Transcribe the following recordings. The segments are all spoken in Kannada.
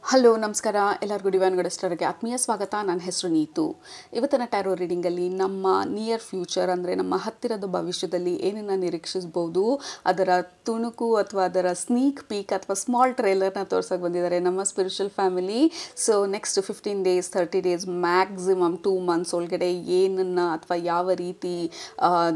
ಹಲೋ ನಮಸ್ಕಾರ ಎಲ್ಲರಿಗೂ ಡಿವೈನ್ ಗಡಸ್ಟರ್ಗೆ ಆತ್ಮೀಯ ಸ್ವಾಗತ. ನನ್ನ ಹೆಸರು ನೀತು. ಇವತ್ತಿನ ಟ್ಯಾರೋ ರೀಡಿಂಗಲ್ಲಿ ನಮ್ಮ ನಿಯರ್ ಫ್ಯೂಚರ್ ಅಂದರೆ ನಮ್ಮ ಹತ್ತಿರದ ಭವಿಷ್ಯದಲ್ಲಿ ಏನನ್ನು ನಿರೀಕ್ಷಿಸ್ಬೋದು ಅದರ ತುಣುಕು ಅಥವಾ ಅದರ ಸ್ನೀಕ್ ಪೀಕ್ ಅಥವಾ ಸ್ಮಾಲ್ ಟ್ರೇಲರ್ನ ತೋರ್ಸೋಕೆ ಬಂದಿದ್ದಾರೆ ನಮ್ಮ spiritual family. So next 15 days 30 days maximum 2 months ಒಳಗಡೆ ಏನನ್ನು ಅಥವಾ ಯಾವ ರೀತಿ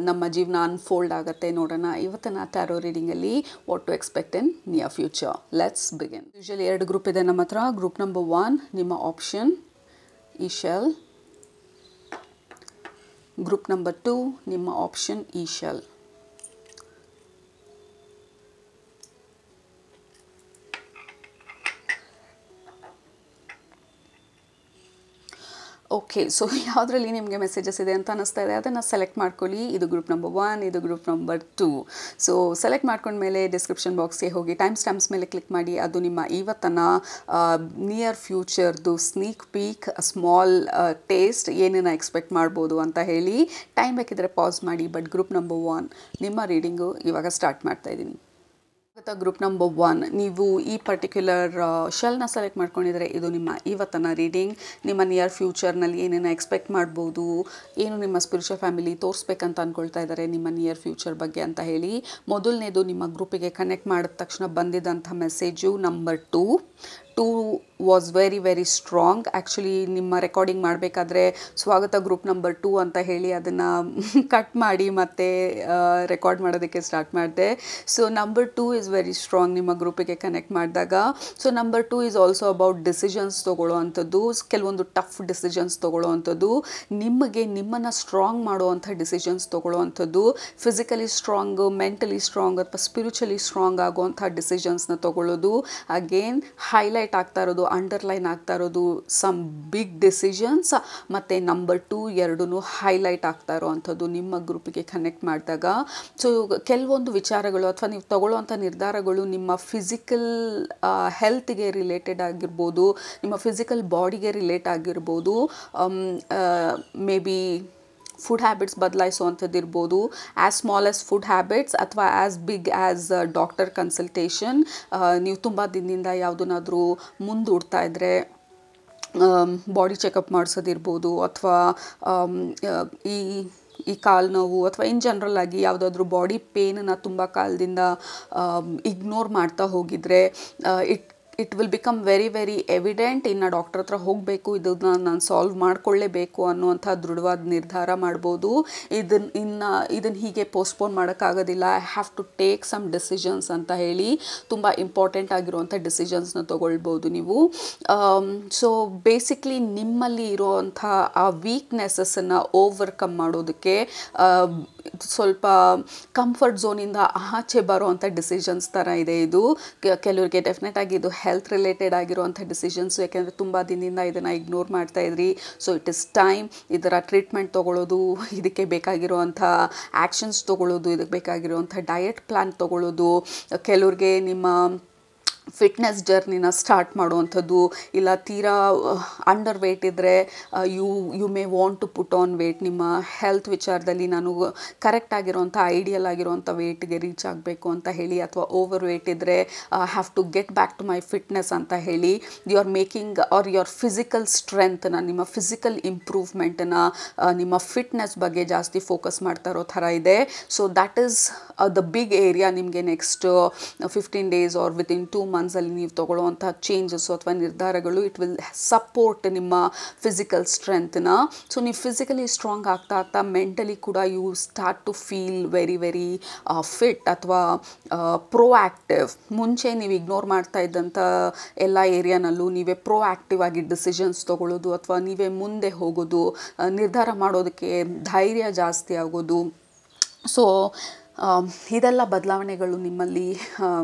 ನಮ್ಮ ಜೀವನ ಅನ್ಫೋಲ್ಡ್ ಆಗುತ್ತೆ ನೋಡೋಣ ಇವತ್ತಿನ ಟ್ಯಾರೋ ರೀಡಿಂಗಲ್ಲಿ. What to expect in near future. Let's begin. Usually 2 group ಇದೆ ನಮ್ಮ ಹತ್ರ. ಗ್ರೂಪ್ ನಂಬರ್ 1 ನಿಮ್ಮ ಆಪ್ಷನ್ ಈ ಶೆಲ್. ಗ್ರೂಪ್ ನಂಬರ್ 2 ನಿಮ್ಮ ಆಪ್ಷನ್ ಈ ಶೆಲ್. ಓಕೆ, ಸೊ ಯಾವುದರಲ್ಲಿ ನಿಮಗೆ ಮೆಸೇಜಸ್ ಇದೆ ಅಂತ ಅನ್ನಿಸ್ತಾ ಇದೆ ಅದನ್ನು ಸೆಲೆಕ್ಟ್ ಮಾಡ್ಕೊಳ್ಳಿ. ಇದು ಗ್ರೂಪ್ ನಂಬರ್ 1, ಇದು ಗ್ರೂಪ್ ನಂಬರ್ 2. ಸೊ ಸೆಲೆಕ್ಟ್ ಮಾಡ್ಕೊಂಡ್ಮೇಲೆ ಡಿಸ್ಕ್ರಿಪ್ಷನ್ ಬಾಕ್ಸ್ಗೆ ಹೋಗಿ ಟೈಮ್ ಸ್ಟ್ಯಾಂಪ್ಸ್ ಮೇಲೆ ಕ್ಲಿಕ್ ಮಾಡಿ. ಅದು ನಿಮ್ಮ ಇವತ್ತಿನ ನಿಯರ್ ಫ್ಯೂಚರ್ದು ಸ್ನೀಕ್ ಪೀಕ್ ಸ್ಮಾಲ್ ಟೇಸ್ಟ್ ಏನನ್ನು ಎಕ್ಸ್ಪೆಕ್ಟ್ ಮಾಡ್ಬೋದು ಅಂತ ಹೇಳಿ. ಟೈಮ್ ಬೇಕಿದ್ರೆ ಪಾಸ್ ಮಾಡಿ. ಬಟ್ ಗ್ರೂಪ್ ನಂಬರ್ 1 ನಿಮ್ಮ ರೀಡಿಂಗು ಇವಾಗ ಸ್ಟಾರ್ಟ್ ಮಾಡ್ತಾ ಇದ್ದೀನಿ. ಗ್ರೂಪ್ ನಂಬರ್ 1 ನೀವು ಈ ಪರ್ಟಿಕ್ಯುಲರ್ ಶೆಲ್ನ ಸೆಲೆಕ್ಟ್ ಮಾಡ್ಕೊಂಡಿದ್ರೆ ಇದು ನಿಮ್ಮ ಇವತ್ತಿನ ರೀಡಿಂಗ್. ನಿಮ್ಮ ನಿಯರ್ ಫ್ಯೂಚರ್ನಲ್ಲಿ ಏನೇನು ಎಕ್ಸ್ಪೆಕ್ಟ್ ಮಾಡ್ಬೋದು, ಏನು ನಿಮ್ಮ ಸ್ಪಿರಿಚುವಲ್ ಫ್ಯಾಮಿಲಿ ತೋರಿಸ್ಬೇಕಂತ ಅಂದ್ಕೊಳ್ತಾ ಇದ್ದಾರೆ ನಿಮ್ಮ ನಿಯರ್ ಫ್ಯೂಚರ್ ಬಗ್ಗೆ ಅಂತ ಹೇಳಿ. ಮೊದಲನೇದು ನಿಮ್ಮ ಗ್ರೂಪಿಗೆ ಕನೆಕ್ಟ್ ಮಾಡಿದ ತಕ್ಷಣ ಬಂದಿದ್ದಂಥ message number 2 was very strong. Actually ನಿಮ್ಮ ರೆಕಾರ್ಡಿಂಗ್ ಮಾಡಬೇಕಾದ್ರೆ ಸ್ವಾಗತ ಗ್ರೂಪ್ ನಂಬರ್ 2 ಅಂತ ಹೇಳಿ ಅದನ್ನು ಕಟ್ ಮಾಡಿ ಮತ್ತೆ ರೆಕಾರ್ಡ್ ಮಾಡೋದಕ್ಕೆ ಸ್ಟಾರ್ಟ್ ಮಾಡಿದೆ. So number 2 is very strong ನಿಮ್ಮ ಗ್ರೂಪಿಗೆ ಕನೆಕ್ಟ್ ಮಾಡಿದಾಗ. So number 2 is also about decisions ತೊಗೊಳ್ಳೋ ಅಂಥದ್ದು, ಕೆಲವೊಂದು ಟಫ್ ಡಿಸಿಷನ್ಸ್ ತೊಗೊಳ್ಳೋ ಅಂಥದ್ದು, ನಿಮ್ಮನ್ನು ಸ್ಟ್ರಾಂಗ್ ಮಾಡುವಂಥ ಡಿಸಿಷನ್ಸ್ ತೊಗೊಳ್ಳೋ ಅಂಥದ್ದು, ಫಿಸಿಕಲಿ ಸ್ಟ್ರಾಂಗ್, ಮೆಂಟಲಿ ಸ್ಟ್ರಾಂಗ್ ಅಥವಾ ಸ್ಪಿರಿಚುವಲಿ ಸ್ಟ್ರಾಂಗ್ ಆಗುವಂಥ ಡಿಸಿಷನ್ಸ್ನ ತೊಗೊಳ್ಳೋದು. ಅಗೇನ್ ಹೈಲೈಟ್ ಆಗ್ತಾ ಇರೋದು, ಅಂಡರ್ಲೈನ್ ಆಗ್ತಾ ಇರೋದು ಸಮ್ ಬಿಗ್ ಡಿಸಿಷನ್ಸ್ ಮತ್ತು ನಂಬರ್ 2 ಎರಡೂ ಹೈಲೈಟ್ ಆಗ್ತಾ ಇರೋವಂಥದ್ದು ನಿಮ್ಮ ಗ್ರೂಪಿಗೆ ಕನೆಕ್ಟ್ ಮಾಡಿದಾಗ. ಸೊ ಕೆಲವೊಂದು ವಿಚಾರಗಳು ಅಥವಾ ನೀವು ತಗೊಳ್ಳೋವಂಥ ನಿರ್ಧಾರಗಳು ನಿಮ್ಮ ಫಿಸಿಕಲ್ ಹೆಲ್ತ್ಗೆ ರಿಲೇಟೆಡ್ ಆಗಿರ್ಬೋದು, ನಿಮ್ಮ ಫಿಸಿಕಲ್ ಬಾಡಿಗೆ ರಿಲೇಟ್ ಆಗಿರ್ಬೋದು. ಮೇ ಬಿ ಫುಡ್ ಹ್ಯಾಬಿಟ್ಸ್ ಬದಲಾಯಿಸುವಂಥದ್ದು ಇರ್ಬೋದು, as small as food habits ಅಥವಾ as big as doctor consultation. ನೀವು ತುಂಬ ದಿನದಿಂದ ಯಾವುದನ್ನಾದರೂ ಮುಂದೂಡ್ತಾ ಇದ್ದರೆ ಬಾಡಿ ಚೆಕಪ್ ಮಾಡಿಸೋದಿರ್ಬೋದು, ಅಥವಾ ಈ ಕಾಲು ನೋವು ಅಥವಾ ಇನ್ ಜನರಲ್ ಆಗಿ ಯಾವುದಾದ್ರೂ ಬಾಡಿ ಪೇನನ್ನು ತುಂಬ ಕಾಲದಿಂದ ಇಗ್ನೋರ್ ಮಾಡ್ತಾ ಹೋಗಿದರೆ it will become very evident. ಇನ್ನು ಡಾಕ್ಟರ್ ಹತ್ರ ಹೋಗಬೇಕು, ಇದನ್ನು ನಾನು ಸಾಲ್ವ್ ಮಾಡಿಕೊಳ್ಳೇಬೇಕು ಅನ್ನುವಂಥ ದೃಢವಾದ ನಿರ್ಧಾರ ಮಾಡ್ಬೋದು. ಇದನ್ನು ಹೀಗೆ ಪೋಸ್ಟ್ಪೋನ್ ಮಾಡೋಕ್ಕಾಗೋದಿಲ್ಲ, I have to take some decisions ಅಂತ ಹೇಳಿ ತುಂಬ ಇಂಪಾರ್ಟೆಂಟ್ ಆಗಿರುವಂಥ ಡಿಸಿಷನ್ಸ್ನ ತೊಗೊಳ್ಬೋದು ನೀವು. ಸೊ ಬೇಸಿಕ್ಲಿ ನಿಮ್ಮಲ್ಲಿ ಇರೋವಂಥ ಆ ವೀಕ್ನೆಸ್ಸನ್ನು ಓವರ್ಕಮ್ ಮಾಡೋದಕ್ಕೆ ಸ್ವಲ್ಪ ಕಂಫರ್ಟ್ ಝೋನಿಂದ ಆಚೆ ಬರೋವಂಥ ಡಿಸಿಷನ್ಸ್ ಥರ ಇದೆ ಇದು. ಕೆಲವರಿಗೆ ಡೆಫಿನೆಟ್ ಆಗಿ ಇದು ಹೆಲ್ತ್ ರಿಲೇಟೆಡ್ ಆಗಿರುವಂಥ ಡಿಸಿಷನ್ಸು, ಯಾಕೆಂದರೆ ತುಂಬ ದಿನದಿಂದ ಇದನ್ನು ಇಗ್ನೋರ್ ಮಾಡ್ತಾ ಇದ್ರಿ. ಸೊ ಇಟ್ ಇಸ್ ಟೈಮ್ ಇದರ ಟ್ರೀಟ್ಮೆಂಟ್ ತೊಗೊಳ್ಳೋದು, ಇದಕ್ಕೆ ಬೇಕಾಗಿರುವಂಥ ಆ್ಯಕ್ಷನ್ಸ್ ತೊಗೊಳ್ಳೋದು, ಇದಕ್ಕೆ ಬೇಕಾಗಿರುವಂಥ ಡಯಟ್ ಪ್ಲ್ಯಾನ್ ತೊಗೊಳ್ಳೋದು, ಕೆಲವ್ರಿಗೆ ನಿಮ್ಮ ಫಿಟ್ನೆಸ್ ಜರ್ನಿನ ಸ್ಟಾರ್ಟ್ ಮಾಡುವಂಥದ್ದು, ಇಲ್ಲ ತೀರಾ ಅಂಡರ್ ವೇಟ್ ಇದ್ದರೆ you may want to put on weight. ನಿಮ್ಮ ಹೆಲ್ತ್ ವಿಚಾರದಲ್ಲಿ ನಾನು ಕರೆಕ್ಟ್ ಆಗಿರೋಂಥ ಐಡಿಯಲ್ ಆಗಿರೋಂಥ ವೇಟ್ಗೆ ರೀಚ್ ಆಗಬೇಕು ಅಂತ ಹೇಳಿ, ಅಥವಾ ಓವರ್ ವೇಟ್ ಇದ್ದರೆ have to get back to my fitness ಅಂತ ಹೇಳಿ you are making are your physical ಸ್ಟ್ರೆಂತ್ನ, ನಿಮ್ಮ ಫಿಸಿಕಲ್ ಇಂಪ್ರೂವ್ಮೆಂಟನ್ನು, ನಿಮ್ಮ ಫಿಟ್ನೆಸ್ ಬಗ್ಗೆ ಜಾಸ್ತಿ ಫೋಕಸ್ ಮಾಡ್ತಾ ಇರೋ ಥರ ಇದೆ. So that is the big area ನಿಮಗೆ ನೆಕ್ಸ್ಟ್ 15 ಡೇಸ್ ಆರ್ ವಿತಿನ್ 2 ಮಂತ್ಸಲ್ಲಿ ನೀವು ತೊಗೊಳ್ಳುವಂಥ ಚೇಂಜಸ್ಸು ಅಥವಾ ನಿರ್ಧಾರಗಳು ಇಟ್ ವಿಲ್ ಸಪೋರ್ಟ್ ನಿಮ್ಮ ಫಿಸಿಕಲ್ ಸ್ಟ್ರೆಂತ್ನ. ಸೊ ನೀವು ಫಿಸಿಕಲಿ ಸ್ಟ್ರಾಂಗ್ ಆಗ್ತಾ ಮೆಂಟಲಿ ಕೂಡ you start to feel very fit ಅಥವಾ ಪ್ರೋಆ್ಯಕ್ಟಿವ್. ಮುಂಚೆ ನೀವು ಇಗ್ನೋರ್ ಮಾಡ್ತಾ ಇದ್ದಂಥ ಎಲ್ಲ ಏರಿಯಾನಲ್ಲೂ ನೀವೇ ಪ್ರೋಆ್ಯಕ್ಟಿವ್ ಆಗಿ ಡಿಸಿಷನ್ಸ್ ತೊಗೊಳ್ಳೋದು ಅಥವಾ ನೀವೇ ಮುಂದೆ ಹೋಗೋದು, ನಿರ್ಧಾರ ಮಾಡೋದಕ್ಕೆ ಧೈರ್ಯ ಜಾಸ್ತಿ ಆಗೋದು. ಸೊ ಇದೆಲ್ಲ ಬದಲಾವಣೆಗಳು ನಿಮ್ಮಲ್ಲಿ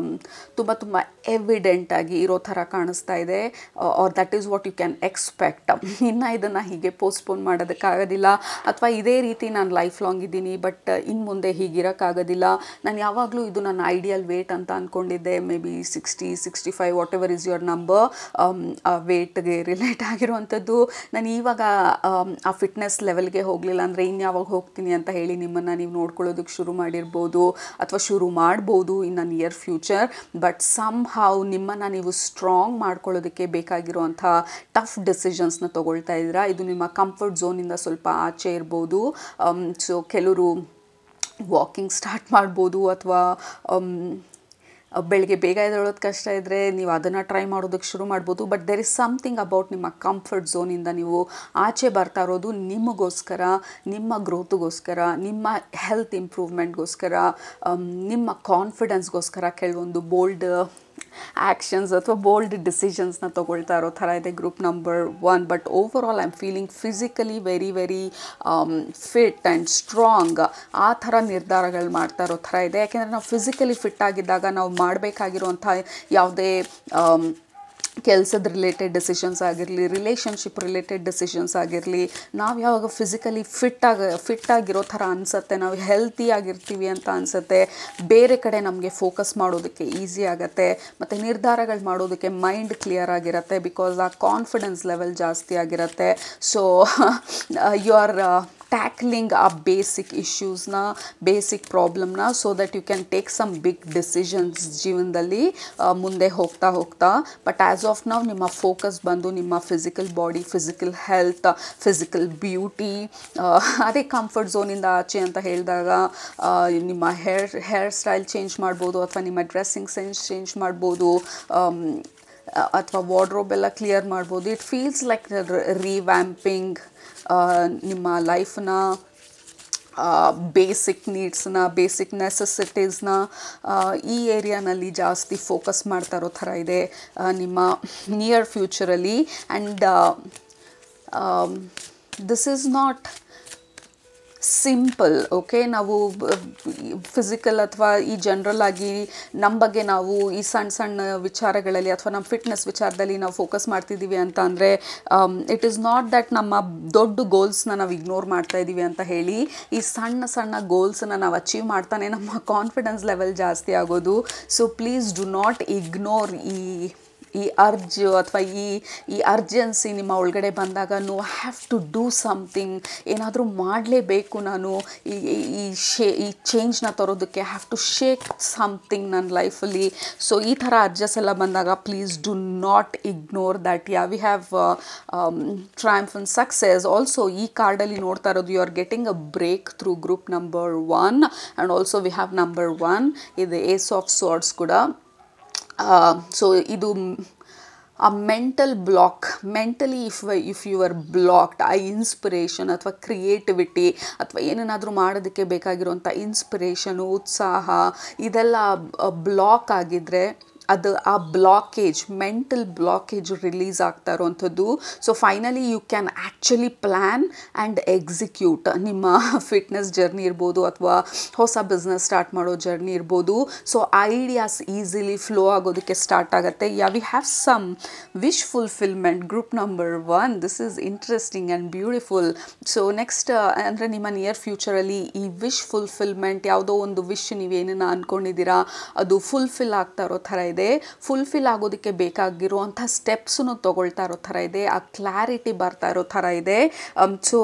ತುಂಬ ಎವಿಡೆಂಟಾಗಿ ಇರೋ ಥರ ಕಾಣಿಸ್ತಾ ಇದೆ. Or that is what you can expect. ಇನ್ನು ಇದನ್ನು ಹೀಗೆ ಪೋಸ್ಟ್ಪೋನ್ ಮಾಡೋದಕ್ಕಾಗೋದಿಲ್ಲ, ಅಥವಾ ಇದೇ ರೀತಿ ನಾನು ಲೈಫ್ ಲಾಂಗ್ ಇದ್ದೀನಿ ಬಟ್ ಇನ್ನು ಮುಂದೆ ಹೀಗಿರೋಕ್ಕಾಗೋದಿಲ್ಲ. ನಾನು ಯಾವಾಗಲೂ ಇದು ನನ್ನ ಐಡಿಯಲ್ ವೇಟ್ ಅಂತ ಅಂದ್ಕೊಂಡಿದ್ದೆ, maybe 60-65 whatever is your number, ವೇಟ್ಗೆ ರಿಲೇಟ್ ಆಗಿರುವಂಥದ್ದು. ನಾನು ಇವಾಗ ಆ ಫಿಟ್ನೆಸ್ ಲೆವೆಲ್ಗೆ ಹೋಗಲಿಲ್ಲ ಅಂದರೆ ಇನ್ಯಾವಾಗ ಹೋಗ್ತೀನಿ ಅಂತ ಹೇಳಿ ನಿಮ್ಮನ್ನು ನೀವು ನೋಡ್ಕೊಳ್ಳೋದಕ್ಕೆ ಶುರು ಮಾಡಿರ್ಬೋದು. ಮಾಡ್ಬೋದು ಅಥವಾ ಶುರು ಮಾಡ್ಬೋದು ಇನ್ ಅ ನಿಯರ್ ಫ್ಯೂಚರ್. ಬಟ್ ಸಮ್ ಹಾವ್ ನಿಮ್ಮನ್ನು ನೀವು ಸ್ಟ್ರಾಂಗ್ ಮಾಡ್ಕೊಳ್ಳೋದಕ್ಕೆ ಬೇಕಾಗಿರುವಂಥ ಟಫ್ ಡಿಸಿಷನ್ಸ್ನ ತೊಗೊಳ್ತಾ ಇದ್ದೀರಾ. ಇದು ನಿಮ್ಮ ಕಂಫರ್ಟ್ ಝೋನಿಂದ ಸ್ವಲ್ಪ ಆಚೆ ಇರ್ಬೋದು. ಸೊ ಕೆಲವರು ವಾಕಿಂಗ್ ಸ್ಟಾರ್ಟ್ ಮಾಡ್ಬೋದು ಅಥವಾ ಬೆಳಗ್ಗೆ ಬೇಗ ಎದ್ದೇಳೋದು ಕಷ್ಟ ಇದ್ದರೆ ನೀವು ಅದನ್ನು ಟ್ರೈ ಮಾಡೋದಕ್ಕೆ ಶುರು ಮಾಡ್ಬೋದು. But there is something about ನಿಮ್ಮ ಕಂಫರ್ಟ್ ಝೋನಿಂದ ನೀವು ಆಚೆ ಬರ್ತಾ ಇರೋದು ನಿಮಗೋಸ್ಕರ, ನಿಮ್ಮ ಗ್ರೋತ್ಗೋಸ್ಕರ, ನಿಮ್ಮ ಹೆಲ್ತ್ ಇಂಪ್ರೂವ್ಮೆಂಟ್ಗೋಸ್ಕರ, ನಿಮ್ಮ ಕಾನ್ಫಿಡೆನ್ಸ್ಗೋಸ್ಕರ ಕೆಲವೊಂದು ಬೋಲ್ಡ್ ಆ್ಯಕ್ಷನ್ಸ್ ಅಥವಾ ಬೋಲ್ಡ್ ಡಿಸಿಷನ್ಸ್ನ ತೊಗೊಳ್ತಾ ಇರೋ ಥರ ಇದೆ group number 1. But over all I am feeling physically very very fit and strong. ಆ ಥರ ನಿರ್ಧಾರಗಳು ಮಾಡ್ತಾ ಇರೋ ಥರ ಇದೆ. ಯಾಕೆಂದರೆ ನಾವು ಫಿಸಿಕಲಿ ಫಿಟ್ ಆಗಿದ್ದಾಗ ನಾವು ಮಾಡಬೇಕಾಗಿರುವಂಥ ಯಾವುದೇ ಕೆಲಸದ ರಿಲೇಟೆಡ್ ಡಿಸಿಷನ್ಸ್ ಆಗಿರಲಿ, ರಿಲೇಷನ್ಶಿಪ್ ರಿಲೇಟೆಡ್ ಡಿಸಿಷನ್ಸ್ ಆಗಿರಲಿ, ನಾವು ಯಾವಾಗ ಫಿಸಿಕಲಿ ಫಿಟ್ ಆಗಿರೋ ಥರ ಅನಿಸುತ್ತೆ, ನಾವು ಹೆಲ್ತಿ ಆಗಿರ್ತೀವಿ ಅಂತ ಅನಿಸುತ್ತೆ, ಬೇರೆ ಕಡೆ ನಮಗೆ ಫೋಕಸ್ ಮಾಡೋದಕ್ಕೆ ಈಸಿ ಆಗುತ್ತೆ ಮತ್ತು ನಿರ್ಧಾರಗಳು ಮಾಡೋದಕ್ಕೆ ಮೈಂಡ್ ಕ್ಲಿಯರ್ ಆಗಿರುತ್ತೆ. ಬಿಕಾಸ್ ಆ ಕಾನ್ಫಿಡೆನ್ಸ್ ಲೆವೆಲ್ ಜಾಸ್ತಿ ಆಗಿರುತ್ತೆ. ಸೊ ಯು ಆರ್ ಟ್ಯಾಕ್ಲಿಂಗ್ ಆ ಬೇಸಿಕ್ ಇಶ್ಯೂಸ್ನ, ಬೇಸಿಕ್ ಪ್ರಾಬ್ಲಮ್ನ, so that you can take some big decisions ಜೀವನದಲ್ಲಿ ಮುಂದೆ ಹೋಗ್ತಾ. ಬಟ್ ಆ್ಯಸ್ ಆಫ್ ನಾವು ನಿಮ್ಮ ಫೋಕಸ್ ಬಂದು ನಿಮ್ಮ physical body, physical health, physical beauty, ಅದೇ ಕಂಫರ್ಟ್ ಝೋನಿಂದ ಆಚೆ ಅಂತ ಹೇಳಿದಾಗ ನಿಮ್ಮ ಹೇರ್ ಸ್ಟೈಲ್ ಚೇಂಜ್ ಮಾಡ್ಬೋದು ಅಥವಾ ನಿಮ್ಮ ಡ್ರೆಸ್ಸಿಂಗ್ ಸೆನ್ಸ್ ಚೇಂಜ್ ಮಾಡ್ಬೋದು ಅಥವಾ ವಾರ್ಡ್ರೋಬ್ ಎಲ್ಲ ಕ್ಲಿಯರ್ ಮಾಡ್ಬೋದು. ಇಟ್ ಫೀಲ್ಸ್ ಲೈಕ್ ರಿವ್ಯಾಂಪಿಂಗ್ ನಿಮ್ಮ ಲೈಫ್ನ ಬೇಸಿಕ್ ನೀಡ್ಸ್ನ, ಬೇಸಿಕ್ ನೆಸೆಸಿಟೀಸ್ನ ಈ ಏರಿಯಾನಲ್ಲಿ ಜಾಸ್ತಿ ಫೋಕಸ್ ಮಾಡ್ತಾ ಇರೋ ಥರ ಇದೆ ನಿಮ್ಮ ನಿಯರ್ ಫ್ಯೂಚರಲ್ಲಿ. And this is not simple. Okay, ನಾವು ಫಿಸಿಕಲ್ ಅಥವಾ ಈ ಜನರಲ್ ಆಗಿ ನಮ್ಮ ಬಗ್ಗೆ ನಾವು ಈ ಸಣ್ಣ ಸಣ್ಣ ವಿಚಾರಗಳಲ್ಲಿ ಅಥವಾ ನಮ್ಮ ಫಿಟ್ನೆಸ್ ವಿಚಾರದಲ್ಲಿ ನಾವು ಫೋಕಸ್ ಮಾಡ್ತಿದ್ದೀವಿ ಅಂತ ಅಂದರೆ ಇಟ್ ಈಸ್ ನಾಟ್ ದಟ್ ನಮ್ಮ ದೊಡ್ಡ ಗೋಲ್ಸ್ನ ನಾವು ಇಗ್ನೋರ್ ಮಾಡ್ತಾ ಇದ್ದೀವಿ ಅಂತ ಹೇಳಿ. ಈ ಸಣ್ಣ ಸಣ್ಣ ಗೋಲ್ಸನ್ನ ನಾವು ಅಚೀವ್ ಮಾಡ್ತಾನೆ ನಮ್ಮ ಕಾನ್ಫಿಡೆನ್ಸ್ ಲೆವೆಲ್ ಜಾಸ್ತಿ ಆಗೋದು. So please do not ignore ಈ ಅರ್ಜ್ ಅಥವಾ ಈ ಅರ್ಜೆನ್ಸಿ ನಿಮ್ಮ ಒಳಗಡೆ ಬಂದಾಗ no have to do something, ಏನಾದರೂ ಮಾಡಲೇಬೇಕು ನಾನು ಈ ಚೇಂಜ್ನ ತರೋದಕ್ಕೆ, ಹ್ಯಾವ್ ಟು ಶೇಕ್ ಸಮಥಿಂಗ್ ನನ್ನ ಲೈಫಲ್ಲಿ. ಸೊ ಈ ಥರ ಅರ್ಜಸ್ ಎಲ್ಲ ಬಂದಾಗ please do not ignore that. We have triumph and success. Also ಈ ಕಾರ್ಡಲ್ಲಿ ನೋಡ್ತಾ ಇರೋದು you are getting a breakthrough group number 1 and also we have number 1. ಇದು ಏಸ್ ಆಫ್ ಸ್ವಾರ್ಡ್ಸ್ ಕೂಡ. ಸೊ ಇದು ಆ mental block, mentally if you are blocked, ಆ ಇನ್ಸ್ಪಿರೇಷನ್ ಅಥವಾ ಕ್ರಿಯೇಟಿವಿಟಿ ಅಥವಾ ಏನನ್ನಾದರೂ ಮಾಡೋದಕ್ಕೆ ಬೇಕಾಗಿರುವಂಥ ಇನ್ಸ್ಪಿರೇಷನು, ಉತ್ಸಾಹ ಇದೆಲ್ಲ ಬ್ಲಾಕ್ ಆಗಿದ್ದರೆ ಅದು ಆ ಬ್ಲಾಕೇಜ್, ಮೆಂಟಲ್ ಬ್ಲಾಕೇಜ್ ರಿಲೀಸ್ ಆಗ್ತಾ ಇರೋವಂಥದ್ದು. So finally you can actually plan and execute ನಿಮ್ಮ ಫಿಟ್ನೆಸ್ ಜರ್ನಿ ಇರ್ಬೋದು ಅಥವಾ ಹೊಸ ಬಿಸ್ನೆಸ್ ಸ್ಟಾರ್ಟ್ ಮಾಡೋ ಜರ್ನಿ ಇರ್ಬೋದು. ಸೊ ಐಡಿಯಾಸ್ ಈಸಿಲಿ ಫ್ಲೋ ಆಗೋದಕ್ಕೆ ಸ್ಟಾರ್ಟ್ ಆಗುತ್ತೆ. We have some wish fulfilment group number 1. This is interesting and beautiful. So next ಅಂದರೆ ನಿಮ್ಮ ನಿಯರ್ ಫ್ಯೂಚರಲ್ಲಿ ಈ ವಿಶ್ ಫುಲ್ಫಿಲ್ಮೆಂಟ್, ಯಾವುದೋ ಒಂದು ವಿಶ್ ನೀವೇನನ್ನ ಅಂದ್ಕೊಂಡಿದ್ದೀರಾ ಅದು ಫುಲ್ಫಿಲ್ ಆಗ್ತಾ ಇರೋ ಥರ ಇದೆ. ಫುಲ್ಫಿಲ್ ಆಗೋದಕ್ಕೆ ಬೇಕಾಗಿರುವಂಥ ಸ್ಟೆಪ್ಸನ್ನು ತೊಗೊಳ್ತಾ ಇರೋ ಥರ ಇದೆ. ಆ ಕ್ಲಾರಿಟಿ ಬರ್ತಾ ಇರೋ ಥರ ಇದೆ. So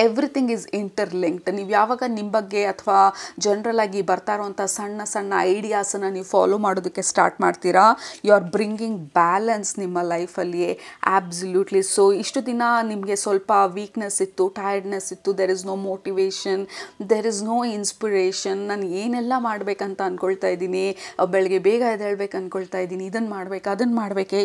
everything is interlinked. ನೀವು ಯಾವಾಗ ನಿಮ್ಮ ಬಗ್ಗೆ ಅಥವಾ ಜನರಲ್ ಆಗಿ ಬರ್ತಾ ಇರೋವಂಥ ಸಣ್ಣ ಸಣ್ಣ ಐಡಿಯಾಸನ್ನು ನೀವು ಫಾಲೋ ಮಾಡೋದಕ್ಕೆ ಸ್ಟಾರ್ಟ್ ಮಾಡ್ತೀರಾ, ಯು ಆರ್ ಬ್ರಿಂಗಿಂಗ್ ಬ್ಯಾಲೆನ್ಸ್ ನಿಮ್ಮ ಲೈಫಲ್ಲಿ. ಆಬ್ಸಲ್ಯೂಟ್ಲಿ. ಸೊ ಇಷ್ಟು ದಿನ ನಿಮಗೆ ಸ್ವಲ್ಪ ವೀಕ್ನೆಸ್ ಇತ್ತು, ಟಯರ್ಡ್ನೆಸ್ ಇತ್ತು, there is no motivation, there is no inspiration. ನಾನು ಏನೆಲ್ಲ ಮಾಡಬೇಕಂತ ಅಂದ್ಕೊಳ್ತಾ ಇದ್ದೀನಿ, ಬೆಳಗ್ಗೆ ಬೇಗ ಎದ್ದೇಳ್ಬೇಕು ಅಂದ್ಕೊಳ್ತಾ ಇದ್ದೀನಿ, ಇದನ್ನು ಮಾಡಬೇಕು ಅದನ್ನು ಮಾಡಬೇಕೆ,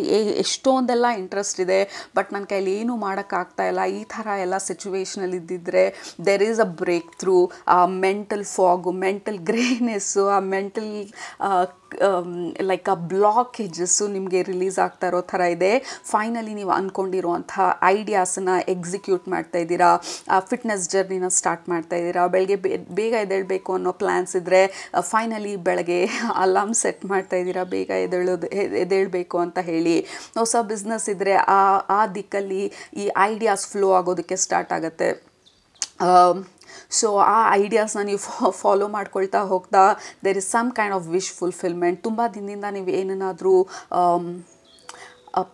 ಎಷ್ಟೊಂದೆಲ್ಲ ಇಂಟ್ರೆಸ್ಟ್ ಇದೆ, ಬಟ್ ನನ್ನ ಕೈಲಿ ಏನೂ ಮಾಡೋಕ್ಕಾಗ್ತಾ ಇಲ್ಲ, ಈ ಥರ ಎಲ್ಲ ಸಿಚುವೇಶನಲ್ಲಿ ಇದ್ದಿದ್ದರೆ there is a breakthrough. ಆ ಮೆಂಟಲ್ ಫಾಗು, ಮೆಂಟಲ್ ಗ್ರೇನೆಸ್ಸು, ಆ ಮೆಂಟಲ್ ಲೈಕ್ ಆ ಬ್ಲಾಕೇಜಸ್ಸು ನಿಮಗೆ ರಿಲೀಸ್ ಆಗ್ತಾ ಇರೋ ಥರ ಇದೆ. ಫೈನಲಿ ನೀವು ಅಂದ್ಕೊಂಡಿರುವಂಥ ಐಡಿಯಾಸನ್ನು ಎಕ್ಸಿಕ್ಯೂಟ್ ಮಾಡ್ತಾ ಇದ್ದೀರಾ, ಫಿಟ್ನೆಸ್ ಜರ್ನಿನ ಸ್ಟಾರ್ಟ್ ಮಾಡ್ತಾ ಇದ್ದೀರಾ. ಬೆಳಗ್ಗೆ ಬೇಗ ಎದ್ದೇಳಬೇಕು ಅನ್ನೋ ಪ್ಲ್ಯಾನ್ಸ್ ಇದ್ದರೆ ಫೈನಲಿ ಬೆಳಗ್ಗೆ ಅಲಾರ್ಮ್ ಸೆಟ್ ಮಾಡ್ತಾ ಇದ್ದೀರಾ ಬೇಗ ಎದ್ದೇಳಬೇಕು ಅಂತ ಹೇಳಿ. ಹೊಸ ಬಿಸ್ನೆಸ್ ಇದ್ದರೆ ಆ ದಿಕ್ಕಲ್ಲಿ ಈ ಐಡಿಯಾಸ್ ಫ್ಲೋ ಆಗೋದಕ್ಕೆ ಸ್ಟಾರ್ಟ್ ಆಗುತ್ತೆ. ಸೊ ಆ ಐಡಿಯಾಸ್ನ ನೀವು ಫಾಲೋ ಮಾಡ್ಕೊಳ್ತಾ ಹೋಗ್ತಾ there is some kind of wish fulfilment. ತುಂಬ ದಿನದಿಂದ ನೀವು ಏನನ್ನಾದರೂ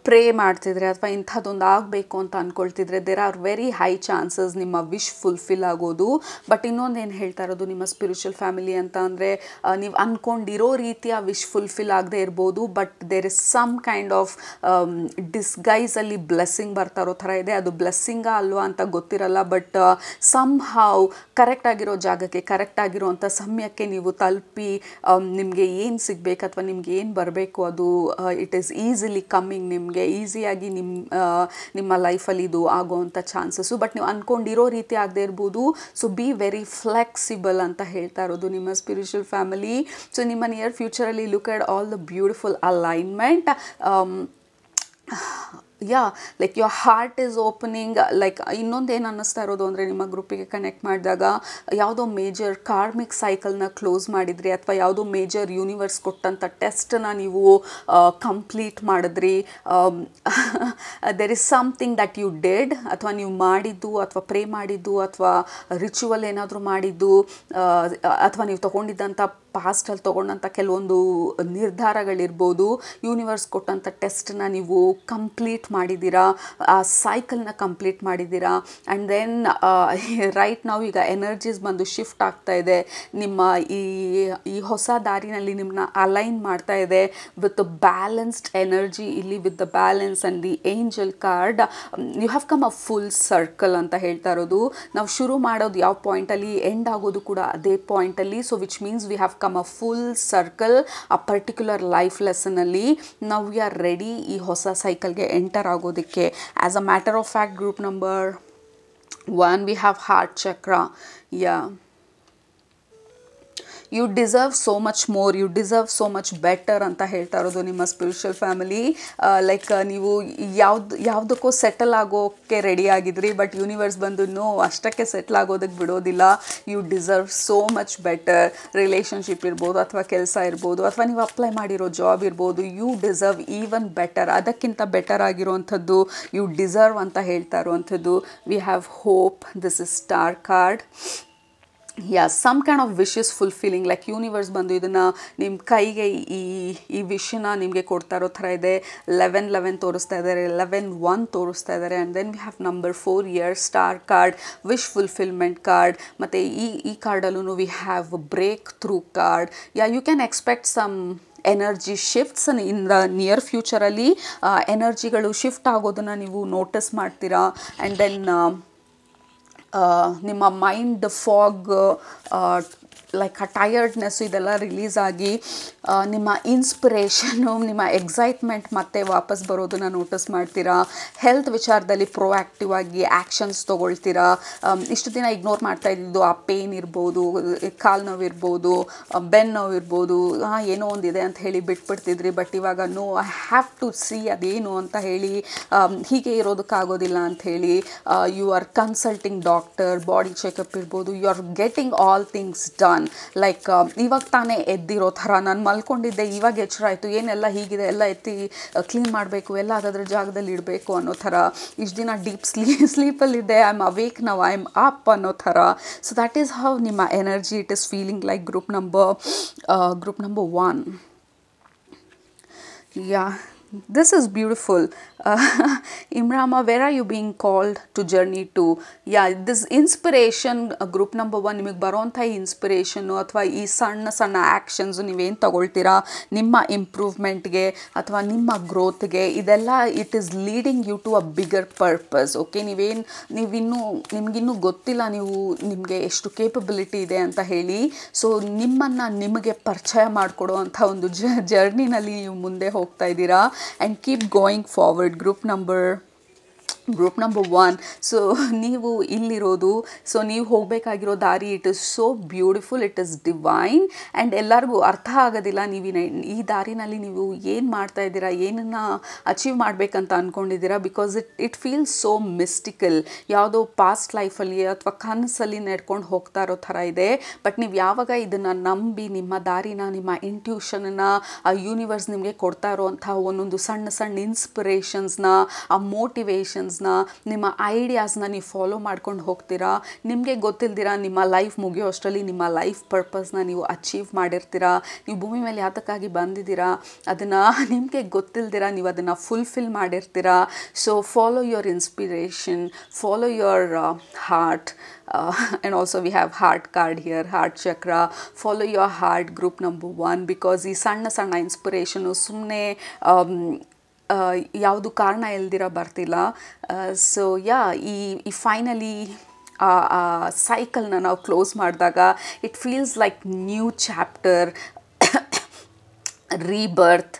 ಪ್ರೇ ಮಾಡ್ತಿದ್ರೆ ಅಥವಾ ಇಂಥದ್ದೊಂದು ಆಗಬೇಕು ಅಂತ ಅಂದ್ಕೊಳ್ತಿದ್ರೆ there are very high chances ನಿಮ್ಮ ವಿಶ್ ಫುಲ್ಫಿಲ್ ಆಗೋದು. ಬಟ್ ಇನ್ನೊಂದು ಏನು ಹೇಳ್ತಾ ಇರೋದು ನಿಮ್ಮ ಸ್ಪಿರಿಚುವಲ್ ಫ್ಯಾಮಿಲಿ ಅಂತ ಅಂದರೆ ನೀವು ಅಂದ್ಕೊಂಡಿರೋ ರೀತಿಯ ವಿಶ್ ಫುಲ್ಫಿಲ್ ಆಗದೆ ಇರ್ಬೋದು, but there is some kind of ಡಿಸ್ಗೈಸಲ್ಲಿ ಬ್ಲೆಸ್ಸಿಂಗ್ ಬರ್ತಾ ಇರೋ ಥರ ಇದೆ. ಅದು ಬ್ಲೆಸ್ಸಿಂಗಾ ಅಲ್ವಾ ಅಂತ ಗೊತ್ತಿರಲ್ಲ, ಬಟ್ ಸಮ್ ಹಾವ್ ಕರೆಕ್ಟ್ ಆಗಿರೋ ಜಾಗಕ್ಕೆ ಕರೆಕ್ಟ್ ಆಗಿರೋವಂಥ ಸಮಯಕ್ಕೆ ನೀವು ತಲುಪಿ ನಿಮಗೆ ಏನು ಸಿಗಬೇಕು ಅಥವಾ ನಿಮ್ಗೆ ಏನು ಬರಬೇಕು ಅದು ಇಟ್ ಈಸ್ ಈಸಿಲಿ ಕಮ್ಮಿಂಗ್, ನಿಮಗೆ ಈಸಿಯಾಗಿ ನಿಮ್ಮ ಲೈಫಲ್ಲಿ ಇದು ಆಗೋವಂಥ ಚಾನ್ಸಸ್ಸು. ಬಟ್ ನೀವು ಅಂದ್ಕೊಂಡಿರೋ ರೀತಿ ಆಗದೆ ಇರ್ಬೋದು. ಸೊ ಬಿ ವೆರಿ ಫ್ಲೆಕ್ಸಿಬಲ್ ಅಂತ ಹೇಳ್ತಾ ಇರೋದು ನಿಮ್ಮ ಸ್ಪಿರಿಚುವಲ್ ಫ್ಯಾಮಿಲಿ. ಸೊ ನಿಮ್ಮ ನಿಯರ್ ಫ್ಯೂಚರಲ್ಲಿ look at all the beautiful alignment. Like your heart is opening. Like ಇನ್ನೊಂದೇನು ಅನ್ನಿಸ್ತಾ ಇರೋದು ಅಂದರೆ ನಿಮ್ಮ ಗ್ರೂಪಿಗೆ ಕನೆಕ್ಟ್ ಮಾಡಿದಾಗ ಯಾವುದೋ ಮೇಜರ್ ಕಾರ್ಮಿಕ್ ಸೈಕಲ್ನ ಕ್ಲೋಸ್ ಮಾಡಿದ್ರಿ ಅಥವಾ ಯಾವುದೋ ಮೇಜರ್ ಯೂನಿವರ್ಸ್ ಕೊಟ್ಟಂಥ ಟೆಸ್ಟನ್ನ ನೀವು ಕಂಪ್ಲೀಟ್ ಮಾಡಿದ್ರಿ. There is something that you did, ಅಥವಾ ನೀವು ಮಾಡಿದ್ದು ಅಥವಾ ಪ್ರೇ ಮಾಡಿದ್ದು ಅಥವಾ ರಿಚುವಲ್ ಏನಾದರೂ ಮಾಡಿದ್ದು ಅಥವಾ ನೀವು ತೊಗೊಂಡಿದ್ದಂಥ ಪಾಸ್ಟಲ್ಲಿ ತೊಗೊಂಡಂಥ ಕೆಲವೊಂದು ನಿರ್ಧಾರಗಳಿರ್ಬೋದು, ಯೂನಿವರ್ಸ್ ಕೊಟ್ಟಂಥ ಟೆಸ್ಟನ್ನ ನೀವು ಕಂಪ್ಲೀಟ್ ಮಾಡಿದ್ದೀರಾ, ಆ ಸೈಕಲ್ನ ಕಂಪ್ಲೀಟ್ ಮಾಡಿದ್ದೀರಾ. ಆ್ಯಂಡ್ ದೆನ್ ರೈಟ್ ನಾವು ಈಗ ಎನರ್ಜೀಸ್ ಬಂದು ಶಿಫ್ಟ್ ಆಗ್ತಾ ಇದೆ. ನಿಮ್ಮ ಈ ಹೊಸ ದಾರಿನಲ್ಲಿ ನಿಮ್ಮನ್ನ ಅಲೈನ್ ಮಾಡ್ತಾ ಇದೆ ವಿತ್ ಬ್ಯಾಲೆನ್ಸ್ಡ್ ಎನರ್ಜಿ. ಇಲ್ಲಿ with the balance and the angel card you have come a full circle ಅಂತ ಹೇಳ್ತಾ ಇರೋದು. ನಾವು ಶುರು ಮಾಡೋದು ಯಾವ ಪಾಯಿಂಟಲ್ಲಿ ಎಂಡ್ ಆಗೋದು ಕೂಡ ಅದೇ ಪಾಯಿಂಟಲ್ಲಿ. So which means we have come a full circle ಆ ಪರ್ಟಿಕ್ಯುಲರ್ ಲೈಫ್ ಲೆಸನಲ್ಲಿ. ನಾವು ವಿ ಆರ್ ರೆಡಿ ಈ ಹೊಸ ಸೈಕಲ್ಗೆ ಎಂಟರ್ ಆಗೋದಕ್ಕೆ. As a matter of fact group number 1 we have heart chakra. You deserve so much more, you deserve so much better ಅಂತ ಹೇಳ್ತಾ ಇರೋದು ನಿಮ್ಮ ಸ್ಪಿರಿಚುವಲ್ ಫ್ಯಾಮಿಲಿ. ಲೈಕ್ ನೀವು ಯಾವುದಕ್ಕೋ ಸೆಟಲ್ ಆಗೋಕ್ಕೆ ರೆಡಿ ಆಗಿದ್ರಿ, ಬಟ್ ಯೂನಿವರ್ಸ್ ಬಂದು ನೋ, ಅಷ್ಟಕ್ಕೆ ಸೆಟ್ಲ್ ಆಗೋದಕ್ಕೆ ಬಿಡೋದಿಲ್ಲ. You deserve so much better. Relationship ಇರ್ಬೋದು ಅಥವಾ ಕೆಲಸ ಇರ್ಬೋದು ಅಥವಾ ನೀವು ಅಪ್ಲೈ ಮಾಡಿರೋ ಜಾಬ್ ಇರ್ಬೋದು, ಯು ಡಿಸರ್ವ್ ಈವನ್ ಬೆಟರ್, ಅದಕ್ಕಿಂತ ಬೆಟರ್ ಆಗಿರೋವಂಥದ್ದು ಯು ಡಿಸರ್ವ್ ಅಂತ ಹೇಳ್ತಾ ಇರುವಂಥದ್ದು. We have hope. This is star card. Some kind of wishes fulfilling. Like universe ಬಂದು ಇದನ್ನು ನಿಮ್ಮ ಕೈಗೆ ಈ ವಿಶನ್ನ ನಿಮಗೆ ಕೊಡ್ತಾ ಇರೋ ಥರ ಇದೆ. 11 ತೋರಿಸ್ತಾ ಇದ್ದಾರೆ, 11 ತೋರಿಸ್ತಾ ಇದ್ದಾರೆ. And then we have number 4 years star card, wish fulfilment card. ಮತ್ತು ಈ ಕಾರ್ಡಲ್ಲೂ we have breakthrough card. You can expect some energy shifts in the near ಫ್ಯೂಚರಲ್ಲಿ. ಎನರ್ಜಿಗಳು ಶಿಫ್ಟ್ ಆಗೋದನ್ನು ನೀವು ನೋಟಿಸ್ ಮಾಡ್ತೀರಾ. ಆ್ಯಂಡ್ ದೆನ್ ನಿಮ್ಮ ಮೈಂಡ್ ಫಾಗ್, ಲೈಕ್ ಆ ಟಯರ್ಡ್ನೆಸ್ಸು ಇದೆಲ್ಲ ರಿಲೀಸ್ ಆಗಿ ನಿಮ್ಮ ಇನ್ಸ್ಪಿರೇಷನು, ನಿಮ್ಮ ಎಕ್ಸೈಟ್ಮೆಂಟ್ ಮತ್ತೆ ವಾಪಸ್ ಬರೋದನ್ನು ನೋಟಿಸ್ ಮಾಡ್ತೀರಾ. ಹೆಲ್ತ್ ವಿಚಾರದಲ್ಲಿ ಪ್ರೊಆ್ಯಕ್ಟಿವ್ ಆಗಿ ಆ್ಯಕ್ಷನ್ಸ್ ತೊಗೊಳ್ತೀರಾ. ಇಷ್ಟು ದಿನ ಇಗ್ನೋರ್ ಮಾಡ್ತಾ ಇದ್ದಿದ್ದು ಆ ಪೇನ್ ಇರ್ಬೋದು, ಕಾಲು ನೋವು ಇರ್ಬೋದು, ಬೆನ್ನು ನೋವು ಇರ್ಬೋದು, ಏನೋ ಒಂದಿದೆ ಅಂತ ಹೇಳಿ ಬಿಟ್ಬಿಡ್ತಿದ್ರಿ. ಬಟ್ ಇವಾಗ no, I have to see ಅದೇನು ಅಂತ ಹೇಳಿ, ಹೀಗೆ ಇರೋದಕ್ಕಾಗೋದಿಲ್ಲ ಅಂಥೇಳಿ you are consulting doctor, body checkup ಇರ್ಬೋದು, you are getting all things done. Like ಇವಾಗ ತಾನೇ ಎದ್ದಿರೋ ಥರ, ನಾನು ಮಲ್ಕೊಂಡಿದ್ದೆ ಇವಾಗ ಎಚ್ಚರ ಆಯಿತು, ಏನೆಲ್ಲ ಹೀಗಿದೆ ಎಲ್ಲ ಎತ್ತಿ ಕ್ಲೀನ್ ಮಾಡಬೇಕು, ಎಲ್ಲ ಅದಾದ್ರ ಜಾಗದಲ್ಲಿ ಇಡಬೇಕು ಅನ್ನೋ ಥರ. ಇಷ್ಟು ದಿನ ಡೀಪ್ ಸ್ಲೀಪಲ್ಲಿದ್ದೆ, I am awake now, I am up ಅನ್ನೋ ಥರ. ಸೊ ದ್ಯಾಟ್ ಈಸ್ ಹೌ ನಿಮ್ಮ energy it is feeling like group number 1. This is beautiful. Imrama, where are you being called to journey to? This inspiration, group number 1, ನಿಮಗೆ ಬರೋಂಥ ಇನ್ಸ್ಪಿರೇಷನ್ನು ಅಥವಾ ಈ ಸಣ್ಣ ಸಣ್ಣ ಆ್ಯಕ್ಷನ್ಸು ನೀವೇನು ತಗೊಳ್ತೀರಾ ನಿಮ್ಮ ಇಂಪ್ರೂವ್ಮೆಂಟ್ಗೆ ಅಥವಾ ನಿಮ್ಮ ಗ್ರೋತ್ಗೆ, ಇದೆಲ್ಲ it is leading you to a bigger purpose. Okay, ನಿಮಗಿನ್ನೂ ಗೊತ್ತಿಲ್ಲ ನಿಮಗೆ ಎಷ್ಟು ಕೇಪಬಿಲಿಟಿ ಇದೆ ಅಂತ ಹೇಳಿ. ಸೊ ನಿಮ್ಮನ್ನು ನಿಮಗೆ ಪರಿಚಯ ಮಾಡಿಕೊಡೋ ಅಂಥ ಒಂದು ಜರ್ನಿನಲ್ಲಿ ನೀವು ಮುಂದೆ ಹೋಗ್ತಾ ಇದ್ದೀರಾ. And keep going forward. Group number 1. So ನೀವು ಇಲ್ಲಿರೋದು, ಸೊ ನೀವು ಹೋಗಬೇಕಾಗಿರೋ ದಾರಿ it is so beautiful, it is divine. And ಎಲ್ಲರಿಗೂ ಅರ್ಥ ಆಗೋದಿಲ್ಲ ನೀವು ಈ ದಾರಿನಲ್ಲಿ ನೀವು ಏನು ಮಾಡ್ತಾ ಇದ್ದೀರಾ, ಏನನ್ನು ಅಚೀವ್ ಮಾಡಬೇಕಂತ ಅಂದ್ಕೊಂಡಿದ್ದೀರಾ. Because it feels so mystical. ಯಾವುದೋ ಪಾಸ್ಟ್ ಲೈಫಲ್ಲಿ ಅಥವಾ ಕನಸಲ್ಲಿ ನಡ್ಕೊಂಡು ಹೋಗ್ತಾ ಇರೋ ಥರ ಇದೆ. ಬಟ್ ನೀವು ಯಾವಾಗ ಇದನ್ನು ನಂಬಿ ನಿಮ್ಮ ದಾರಿನ, ನಿಮ್ಮ ಇಂಟ್ಯೂಷನನ್ನು ಆ ಯೂನಿವರ್ಸ್ ನಿಮಗೆ ಕೊಡ್ತಾ ಇರೋವಂಥ ಒಂದೊಂದು ಸಣ್ಣ ಸಣ್ಣ ಇನ್ಸ್ಪಿರೇಷನ್ಸ್ನ, ಆ ಮೋಟಿವೇಶನ್ಸ್, ಪ್ಯಾಷನ್ಸ್ನ, ನಿಮ್ಮ ಐಡಿಯಾಸ್ನ ನೀವು ಫಾಲೋ ಮಾಡ್ಕೊಂಡು ಹೋಗ್ತೀರಾ. ನಿಮಗೆ ಗೊತ್ತಿಲ್ದಿರ ನಿಮ್ಮ ಲೈಫ್ ಮುಗಿಯೋ ಅಷ್ಟರಲ್ಲಿ ನಿಮ್ಮ ಲೈಫ್ ಪರ್ಪಸ್ನ ನೀವು ಅಚೀವ್ ಮಾಡಿರ್ತೀರಾ. ನೀವು ಭೂಮಿ ಮೇಲೆ ಯಾತಕ್ಕಾಗಿ ಬಂದಿದ್ದೀರಾ ಅದನ್ನು ನಿಮಗೆ ಗೊತ್ತಿಲ್ದಿರ ನೀವು ಅದನ್ನು ಫುಲ್ಫಿಲ್ ಮಾಡಿರ್ತೀರಾ. So follow your inspiration, follow your heart. And also we have heart card here, heart chakra. Follow your heart, group number 1, because ಈ ಸಣ್ಣ ಸಣ್ಣ ಇನ್ಸ್ಪಿರೇಷನು ಸುಮ್ಮನೆ ಯಾವುದು ಕಾರಣ ಇಲ್ದಿರ ಬರ್ತಿಲ್ಲ. ಸೊ ಯಾ ಈ ಫೈನಲಿ ಸೈಕಲ್ನ ನಾವು ಕ್ಲೋಸ್ ಮಾಡಿದಾಗ it feels like new chapter, rebirth.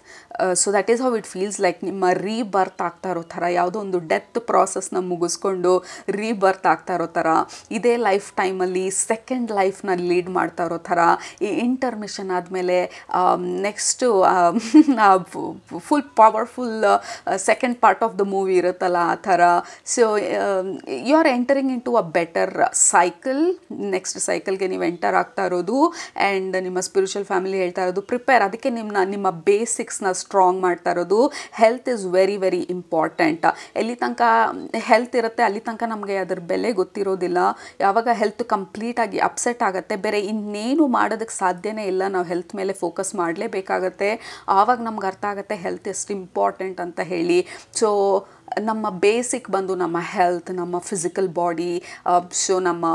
So that is how it feels like. ನಿಮ್ಮ ರೀಬರ್ತ್ ಆಗ್ತಾ ಇರೋ ಥರ, ಯಾವುದೋ ಒಂದು ಡೆತ್ ಪ್ರಾಸೆಸ್ನ ಮುಗಿಸ್ಕೊಂಡು ರೀಬರ್ತ್ ಆಗ್ತಾ ಇರೋ ಥರ, ಇದೇ ಲೈಫ್ ಟೈಮಲ್ಲಿ ಸೆಕೆಂಡ್ ಲೈಫ್ನ ಲೀಡ್ ಮಾಡ್ತಾ ಇರೋ ಥರ. ಈ ಇಂಟರ್ಮಿಷನ್ ಆದಮೇಲೆ next full powerful second part of the movie ಇರುತ್ತಲ್ಲ ಆ ಥರ. So you are entering into a better cycle. Next ಸೈಕಲ್ಗೆ ನೀವು ಎಂಟರ್ ಆಗ್ತಾ ಇರೋದು. ಆ್ಯಂಡ್ ನಿಮ್ಮ ಸ್ಪಿರಿಚುವಲ್ ಫ್ಯಾಮಿಲಿ ಹೇಳ್ತಾ ಇರೋದು ಪ್ರಿಪೇರ್. ಅದಕ್ಕೆ ನಿಮ್ಮ ಬೇಸಿಕ್ಸ್ನ ಸ್ಟ್ರಾಂಗ್ ಮಾಡ್ತಾ ಇರೋದು. Health is very very important. ಎಲ್ಲಿ ತನಕ ಹೆಲ್ತ್ ಇರುತ್ತೆ ಅಲ್ಲಿ ತನಕ ನಮಗೆ ಅದರ ಬೆಲೆ ಗೊತ್ತಿರೋದಿಲ್ಲ. ಯಾವಾಗ ಹೆಲ್ತ್ ಕಂಪ್ಲೀಟಾಗಿ ಅಪ್ಸೆಟ್ ಆಗುತ್ತೆ, ಬೇರೆ ಇನ್ನೇನು ಮಾಡೋದಕ್ಕೆ ಸಾಧ್ಯನೇ ಇಲ್ಲ, ನಾವು ಹೆಲ್ತ್ ಮೇಲೆ ಫೋಕಸ್ ಮಾಡಲೇಬೇಕಾಗತ್ತೆ. ಆವಾಗ ನಮ್ಗೆ ಅರ್ಥ ಆಗುತ್ತೆ ಹೆಲ್ತ್ ಎಷ್ಟು ಇಂಪಾರ್ಟೆಂಟ್ ಅಂತ ಹೇಳಿ. ಸೊ ನಮ್ಮ ಬೇಸಿಕ್ ಬಂದು ನಮ್ಮ ಹೆಲ್ತ್, ನಮ್ಮ ಫಿಸಿಕಲ್ ಬಾಡಿ, ಸೊ ನಮ್ಮ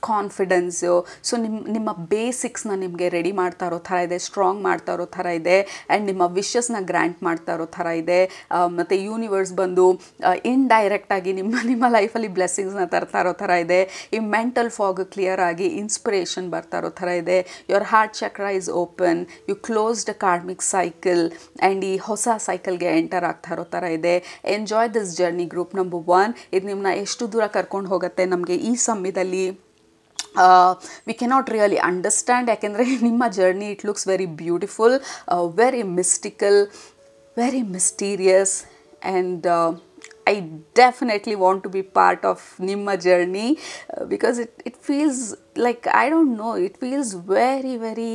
ಕಾನ್ಫಿಡೆನ್ಸು. ಸೊ ನಿಮ್ಮ ಬೇಸಿಕ್ಸ್ನ ನಿಮಗೆ ರೆಡಿ ಮಾಡ್ತಾ ಇರೋ ಥರ ಇದೆ, ಸ್ಟ್ರಾಂಗ್ ಮಾಡ್ತಾ ಇರೋ ಥರ ಇದೆ. ಆ್ಯಂಡ್ ನಿಮ್ಮ ವಿಶಸ್ನ ಗ್ರ್ಯಾಂಟ್ ಮಾಡ್ತಾ ಇರೋ ಥರ ಇದೆ. ಮತ್ತು ಯೂನಿವರ್ಸ್ ಬಂದು ಇಂಡೈರೆಕ್ಟಾಗಿ ನಿಮ್ಮ ಲೈಫಲ್ಲಿ ಬ್ಲೆಸ್ಸಿಂಗ್ಸ್ನ ತರ್ತಾ ಇರೋ ಥರ ಇದೆ. ಈ ಮೆಂಟಲ್ ಫಾಗ್ ಕ್ಲಿಯರ್ ಆಗಿ ಇನ್ಸ್ಪಿರೇಷನ್ ಬರ್ತಾ ಇರೋ ಥರ ಇದೆ. Your heart chakra is open, you closed karmic cycle and ಈ ಹೊಸ ಸೈಕಲ್ಗೆ ಎಂಟರ್ ಆಗ್ತಾ ಇರೋ ಥರ ಇದೆ. Enjoy this journey, group number 1. ಇದು ನಿಮ್ಮನ್ನ ಎಷ್ಟು ದೂರ ಕರ್ಕೊಂಡು ಹೋಗುತ್ತೆ ನಮಗೆ ಈ ಸಮಯದಲ್ಲಿ ವಿ ಕೆನಾಟ್ ರಿಯಲಿ ಅಂಡರ್ಸ್ಟ್ಯಾಂಡ್. ಯಾಕೆಂದರೆ ನಿಮ್ಮ journey it looks very beautiful, very mystical, very mysterious. And I definitely want to be part of ನಿಮ್ಮ journey because it feels like, I don't know, it feels very very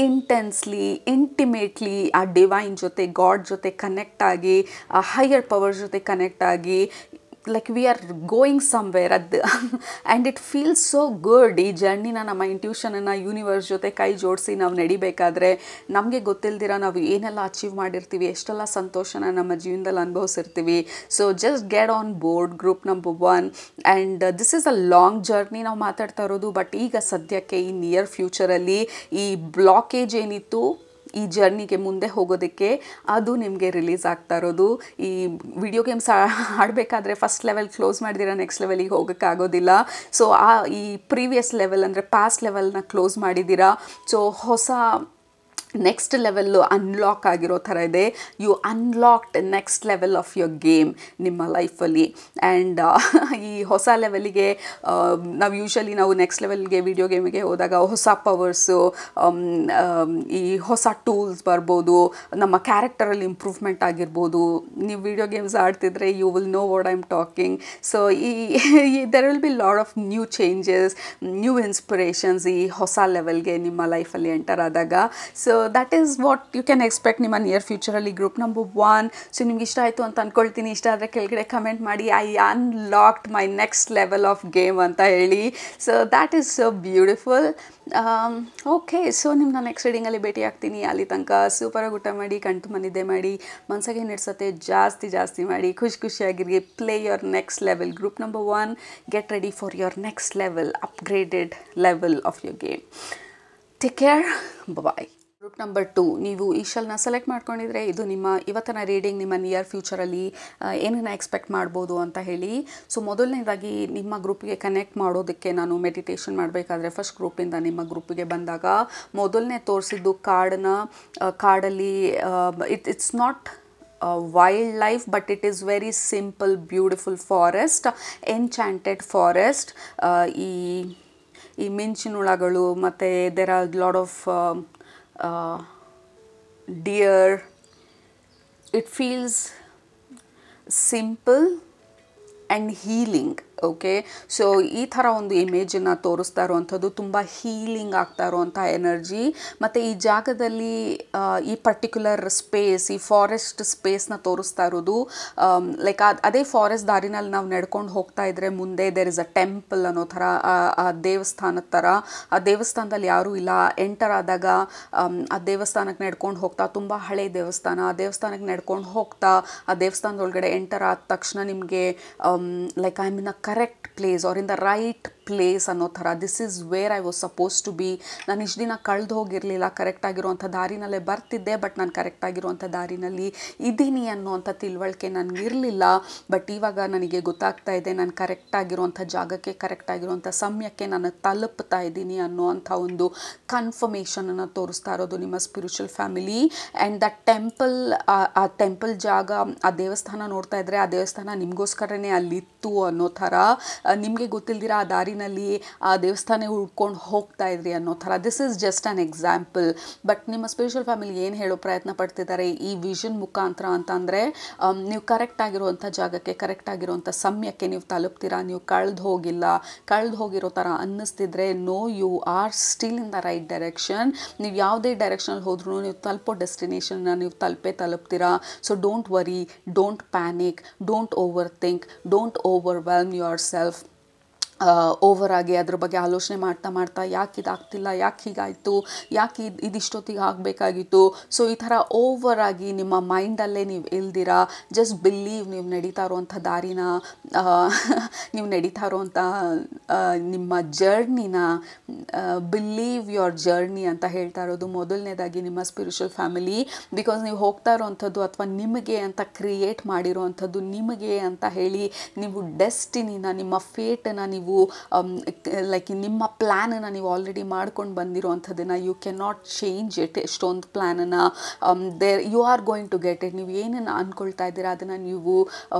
intensely, intimately ಆ ಡಿವೈನ್ ಜೊತೆ, ಗಾಡ್ ಜೊತೆ ಕನೆಕ್ಟ್ ಆಗಿ, ಆ ಹೈಯರ್ ಪವರ್ ಜೊತೆ ಕನೆಕ್ಟ್ ಆಗಿ, like we are going somewhere and it feels so good. ಈ ಜರ್ನಿನ ನಮ್ಮ ಇಂಟ್ಯೂಷನನ್ನು ಯೂನಿವರ್ಸ್ ಜೊತೆ ಕೈ ಜೋಡಿಸಿ ನಾವು ನಡಿಬೇಕಾದ್ರೆ ನಮಗೆ ಗೊತ್ತಿಲ್ದಿರ ನಾವು ಏನೆಲ್ಲ ಅಚೀವ್ ಮಾಡಿರ್ತೀವಿ, ಎಷ್ಟೆಲ್ಲ ಸಂತೋಷನ ನಮ್ಮ ಜೀವನದಲ್ಲಿ ಅನುಭವಿಸಿರ್ತೀವಿ. So just get on board, group number 1. And this is a long journey ನಾವು ಮಾತಾಡ್ತಾ ಇರೋದು. ಬಟ್ ಈಗ ಸದ್ಯಕ್ಕೆ ಈ ನಿಯರ್ ಫ್ಯೂಚರಲ್ಲಿ ಈ ಬ್ಲಾಕೇಜ್ ಏನಿತ್ತು ಈ ಜರ್ನಿಗೆ ಮುಂದೆ ಹೋಗೋದಕ್ಕೆ, ಅದು ನಿಮಗೆ ರಿಲೀಸ್ ಆಗ್ತಾ ಇರೋದು. ಈ ವಿಡಿಯೋ ಗೇಮ್ಸ್ ಆಡಬೇಕಾದ್ರೆ ಫಸ್ಟ್ ಲೆವೆಲ್ ಕ್ಲೋಸ್ ಮಾಡಿದಿರ ನೆಕ್ಸ್ಟ್ ಲೆವೆಲಿಗೆ ಹೋಗೋಕ್ಕಾಗೋದಿಲ್ಲ. ಸೊ ಈ ಪ್ರೀವಿಯಸ್ ಲೆವೆಲ್ ಅಂದರೆ ಪಾಸ್ಟ್ ಲೆವೆಲ್ನ ಕ್ಲೋಸ್ ಮಾಡಿದ್ದೀರಾ. ಸೊ ಹೊಸ ನೆಕ್ಸ್ಟ್ ಲೆವೆಲ್ಲು ಅನ್ಲಾಕ್ ಆಗಿರೋ ಥರ ಇದೆ. You unlocked next level of your game ನಿಮ್ಮ ಲೈಫಲ್ಲಿ. ಆ್ಯಂಡ್ ಈ ಹೊಸ ಲೆವೆಲಿಗೆ ನಾವು ಯೂಶ್ವಲಿ ನಾವು ನೆಕ್ಸ್ಟ್ ಲೆವೆಲ್ಗೆ ವಿಡಿಯೋ ಗೇಮಿಗೆ ಹೋದಾಗ ಹೊಸ ಪವರ್ಸು, ಈ ಹೊಸ ಟೂಲ್ಸ್ ಬರ್ಬೋದು, ನಮ್ಮ ಕ್ಯಾರೆಕ್ಟರಲ್ಲಿ ಇಂಪ್ರೂವ್ಮೆಂಟ್ ಆಗಿರ್ಬೋದು. ನೀವು ವಿಡಿಯೋ ಗೇಮ್ಸ್ ಆಡ್ತಿದ್ರೆ you will know what I am talking. So there will be lot of new changes, new inspirations ಈ ಹೊಸ ಲೆವೆಲ್ಗೆ ನಿಮ್ಮ ಲೈಫಲ್ಲಿ ಎಂಟರ್ ಆದಾಗ. So that is what you can expect ನಿಮ್ಮ ನಿಯರ್ ಫ್ಯೂಚರಲ್ಲಿ, ಗ್ರೂಪ್ ನಂಬರ್ 1. ಸೊ ನಿಮ್ಗೆ ಇಷ್ಟ ಆಯಿತು ಅಂತ ಅಂದ್ಕೊಳ್ತೀನಿ. ಇಷ್ಟ ಆದರೆ ಕೆಳಗಡೆ ಕಮೆಂಟ್ ಮಾಡಿ I unlocked my next level of game ಅಂತ ಹೇಳಿ. So that is so beautiful. Okay, so ನಿಮ್ಮನ್ನ ನೆಕ್ಸ್ಟ್ ರೀಡಿಂಗಲ್ಲಿ ಭೇಟಿ ಆಗ್ತೀನಿ. ಅಲ್ಲಿ ತನಕ ಸೂಪರಾಗಿ ಊಟ ಮಾಡಿ, ಕಣ್ತುಂಬ ನಿದ್ದೆ ಮಾಡಿ, ಮನಸ್ಸಿಗೆ ಹಿಡಿಸತ್ತೆ ಜಾಸ್ತಿ ಮಾಡಿ, ಖುಷಿಯಾಗಿರಿ. Play your next level, group number 1. Get ready for your next level, upgraded level of your game. Take care, bye. Group number 2, ನೀವು ಈ ಶಲ್ನ ಸೆಲೆಕ್ಟ್ ಮಾಡ್ಕೊಂಡಿದ್ರೆ ಇದು ನಿಮ್ಮ ಇವತ್ತಿನ ರೀಡಿಂಗ್, ನಿಮ್ಮ ನಿಯರ್ ಫ್ಯೂಚರಲ್ಲಿ ಏನನ್ನು ಎಕ್ಸ್ಪೆಕ್ಟ್ ಮಾಡ್ಬೋದು ಅಂತ ಹೇಳಿ. ಸೊ ಮೊದಲನೇದಾಗಿ ನಿಮ್ಮ ಗ್ರೂಪಿಗೆ ಕನೆಕ್ಟ್ ಮಾಡೋದಕ್ಕೆ ನಾನು ಮೆಡಿಟೇಷನ್ ಮಾಡಬೇಕಾದ್ರೆ ಫಸ್ಟ್ ಗ್ರೂಪಿಂದ ನಿಮ್ಮ ಗ್ರೂಪಿಗೆ ಬಂದಾಗ ಮೊದಲನೇ ತೋರಿಸಿದ್ದು ಕಾಡಲ್ಲಿ it's not wildlife, but it is very simple beautiful forest, enchanted forest. ಈ ಮಿಂಚಿನುಳಗಳು ಮತ್ತು there are lot of deer. It feels simple and healing. Okay. So ಈ ಥರ ಒಂದು ಇಮೇಜನ್ನು ತೋರಿಸ್ತಾ ಇರುವಂಥದ್ದು ತುಂಬ ಹೀಲಿಂಗ್ ಆಗ್ತಾ ಇರುವಂಥ ಎನರ್ಜಿ. ಮತ್ತು ಈ ಜಾಗದಲ್ಲಿ ಈ ಪರ್ಟಿಕ್ಯುಲರ್ ಸ್ಪೇಸ್, ಈ ಫಾರೆಸ್ಟ್ ಸ್ಪೇಸ್ನ ತೋರಿಸ್ತಾ ಇರೋದು. ಲೈಕ್ ಅದೇ ಫಾರೆಸ್ಟ್ ದಾರಿನಲ್ಲಿ ನಾವು ನಡ್ಕೊಂಡು ಹೋಗ್ತಾ ಇದ್ರೆ ಮುಂದೆ ದೇರ್ ಇಸ್ ಅ ಟೆಂಪಲ್ ಅನ್ನೋ ಥರ, ಆ ದೇವಸ್ಥಾನದ ಥರ. ಆ ದೇವಸ್ಥಾನದಲ್ಲಿ ಯಾರೂ ಇಲ್ಲ. ಎಂಟರ್ ಆದಾಗ ಆ ದೇವಸ್ಥಾನಕ್ಕೆ ನಡ್ಕೊಂಡು ಹೋಗ್ತಾ, ತುಂಬ ಹಳೆ ದೇವಸ್ಥಾನ, ಆ ದೇವಸ್ಥಾನಕ್ಕೆ ನಡ್ಕೊಂಡು ಹೋಗ್ತಾ ಆ ದೇವಸ್ಥಾನದೊಳಗಡೆ ಎಂಟರ್ ಆದ ತಕ್ಷಣ ನಿಮಗೆ like I am in a correct place or in the right place ಅನ್ನೋ ಥರ. This is where I was suppose to be. ನಾನು ಇಷ್ಟು ದಿನ ಕಳೆದು ಹೋಗಿರಲಿಲ್ಲ, ಕರೆಕ್ಟ್ ಆಗಿರುವಂಥ ದಾರಿನಲ್ಲೇ ಬರ್ತಿದ್ದೆ, ಬಟ್ ನಾನು ಕರೆಕ್ಟ್ ಆಗಿರುವಂಥ ದಾರಿನಲ್ಲಿ ಇದ್ದೀನಿ ಅನ್ನೋವಂಥ ತಿಳುವಳಿಕೆ ನನಗಿರಲಿಲ್ಲ. ಬಟ್ ಇವಾಗ ನನಗೆ ಗೊತ್ತಾಗ್ತಾ ಇದೆ, ನಾನು ಕರೆಕ್ಟ್ ಆಗಿರುವಂಥ ಜಾಗಕ್ಕೆ, ಕರೆಕ್ಟ್ ಆಗಿರುವಂಥ ಸಮಯಕ್ಕೆ ನಾನು ತಲುಪ್ತಾ ಇದ್ದೀನಿ ಅನ್ನೋವಂಥ ಒಂದು ಕನ್ಫರ್ಮೇಷನನ್ನು ತೋರಿಸ್ತಾ ಇರೋದು ನಿಮ್ಮ spiritual family. And the temple, ಆ ಟೆಂಪಲ್ ಜಾಗ, ಆ ದೇವಸ್ಥಾನ ನೋಡ್ತಾ ಇದ್ದರೆ ಆ ದೇವಸ್ಥಾನ ನಿಮಗೋಸ್ಕರನೇ ಅಲ್ಲಿತ್ತು ಅನ್ನೋ ಥರ. ನಿಮಗೆ ಗೊತ್ತಿಲ್ದಿರ ಆ ದಾರಿನಲ್ಲಿ ಆ ದೇವಸ್ಥಾನ ಹುಡ್ಕೊಂಡು ಹೋಗ್ತಾ ಇದ್ರಿ ಅನ್ನೋ ಥರ. This is just an example. But ನಿಮ್ಮ ಸ್ಪಿರಿಚುವಲ್ ಫ್ಯಾಮಿಲಿ ಏನು ಹೇಳೋ ಪ್ರಯತ್ನ ಪಡ್ತಿದ್ದಾರೆ ಈ ವಿಷನ್ ಮುಖಾಂತರ ಅಂತಂದರೆ, ನೀವು ಕರೆಕ್ಟ್ ಆಗಿರುವಂಥ ಜಾಗಕ್ಕೆ, ಕರೆಕ್ಟ್ ಆಗಿರುವಂಥ ಸಮಯಕ್ಕೆ ನೀವು ತಲುಪ್ತೀರಾ. ನೀವು ಕಳೆದು ಹೋಗಿಲ್ಲ, ಕಳೆದು ಹೋಗಿರೋ ಥರ ಅನ್ನಿಸ್ತಿದ್ರೆ no, you are still in the right direction. ನೀವು ಯಾವುದೇ ಡೈರೆಕ್ಷನಲ್ಲಿ ಹೋದ್ರೂ ನೀವು ತಲುಪೋ ಡೆಸ್ಟಿನೇಷನ್ನ ನೀವು ತಲುಪ್ತೀರಾ. So don't worry, don't panic, don't overthink, don't overwhelm yourself. Over ಆಗಿ ಅದ್ರ ಬಗ್ಗೆ ಆಲೋಚನೆ ಮಾಡ್ತಾ ಮಾಡ್ತಾ ಯಾಕೆ ಇದಾಗ್ತಿಲ್ಲ, ಯಾಕೆ ಹೀಗಾಯಿತು, ಯಾಕೆ ಇದಿಷ್ಟೊತ್ತಿಗೆ ಆಗಬೇಕಾಗಿತ್ತು. ಸೊ ಈ ಥರ ಓವರ್ ಆಗಿ ನಿಮ್ಮ ಮೈಂಡಲ್ಲೇ ನೀವು ಇಲ್ದಿರ, ಜಸ್ಟ್ ಬಿಲೀವ್ ನೀವು ನಡೀತಾ ಇರುವಂಥ ದಾರಿನ, ನೀವು ನಡೀತಾ ಇರುವಂಥ ನಿಮ್ಮ ಜರ್ನಿನ, ಬಿಲೀವ್ ಯುವರ್ ಜರ್ನಿ ಅಂತ ಹೇಳ್ತಾ ಇರೋದು ಮೊದಲನೇದಾಗಿ ನಿಮ್ಮ ಸ್ಪಿರಿಚುವಲ್ ಫ್ಯಾಮಿಲಿ. ಬಿಕಾಸ್ ನೀವು ಹೋಗ್ತಾ ಇರೋವಂಥದ್ದು ಅಥವಾ ನಿಮಗೆ ಅಂತ ಕ್ರಿಯೇಟ್ ಮಾಡಿರೋವಂಥದ್ದು, ನಿಮಗೆ ಅಂತ ಹೇಳಿ ನೀವು ಡೆಸ್ಟಿನಿನ, ನಿಮ್ಮ ಫೇಟನ್ನು ನೀವು ಲೈಕ್ ನಿಮ್ಮ ಪ್ಲ್ಯಾನನ್ನು ನೀವು ಆಲ್ರೆಡಿ ಮಾಡ್ಕೊಂಡು ಬಂದಿರೋವಂಥದ್ದನ್ನು you cannot change it. ಎಷ್ಟೊಂದು ಪ್ಲ್ಯಾನನ್ನು you are going to get it. ನೀವು ಏನನ್ನು ಅಂದ್ಕೊಳ್ತಾ ಇದ್ದೀರಾ ಅದನ್ನು ನೀವು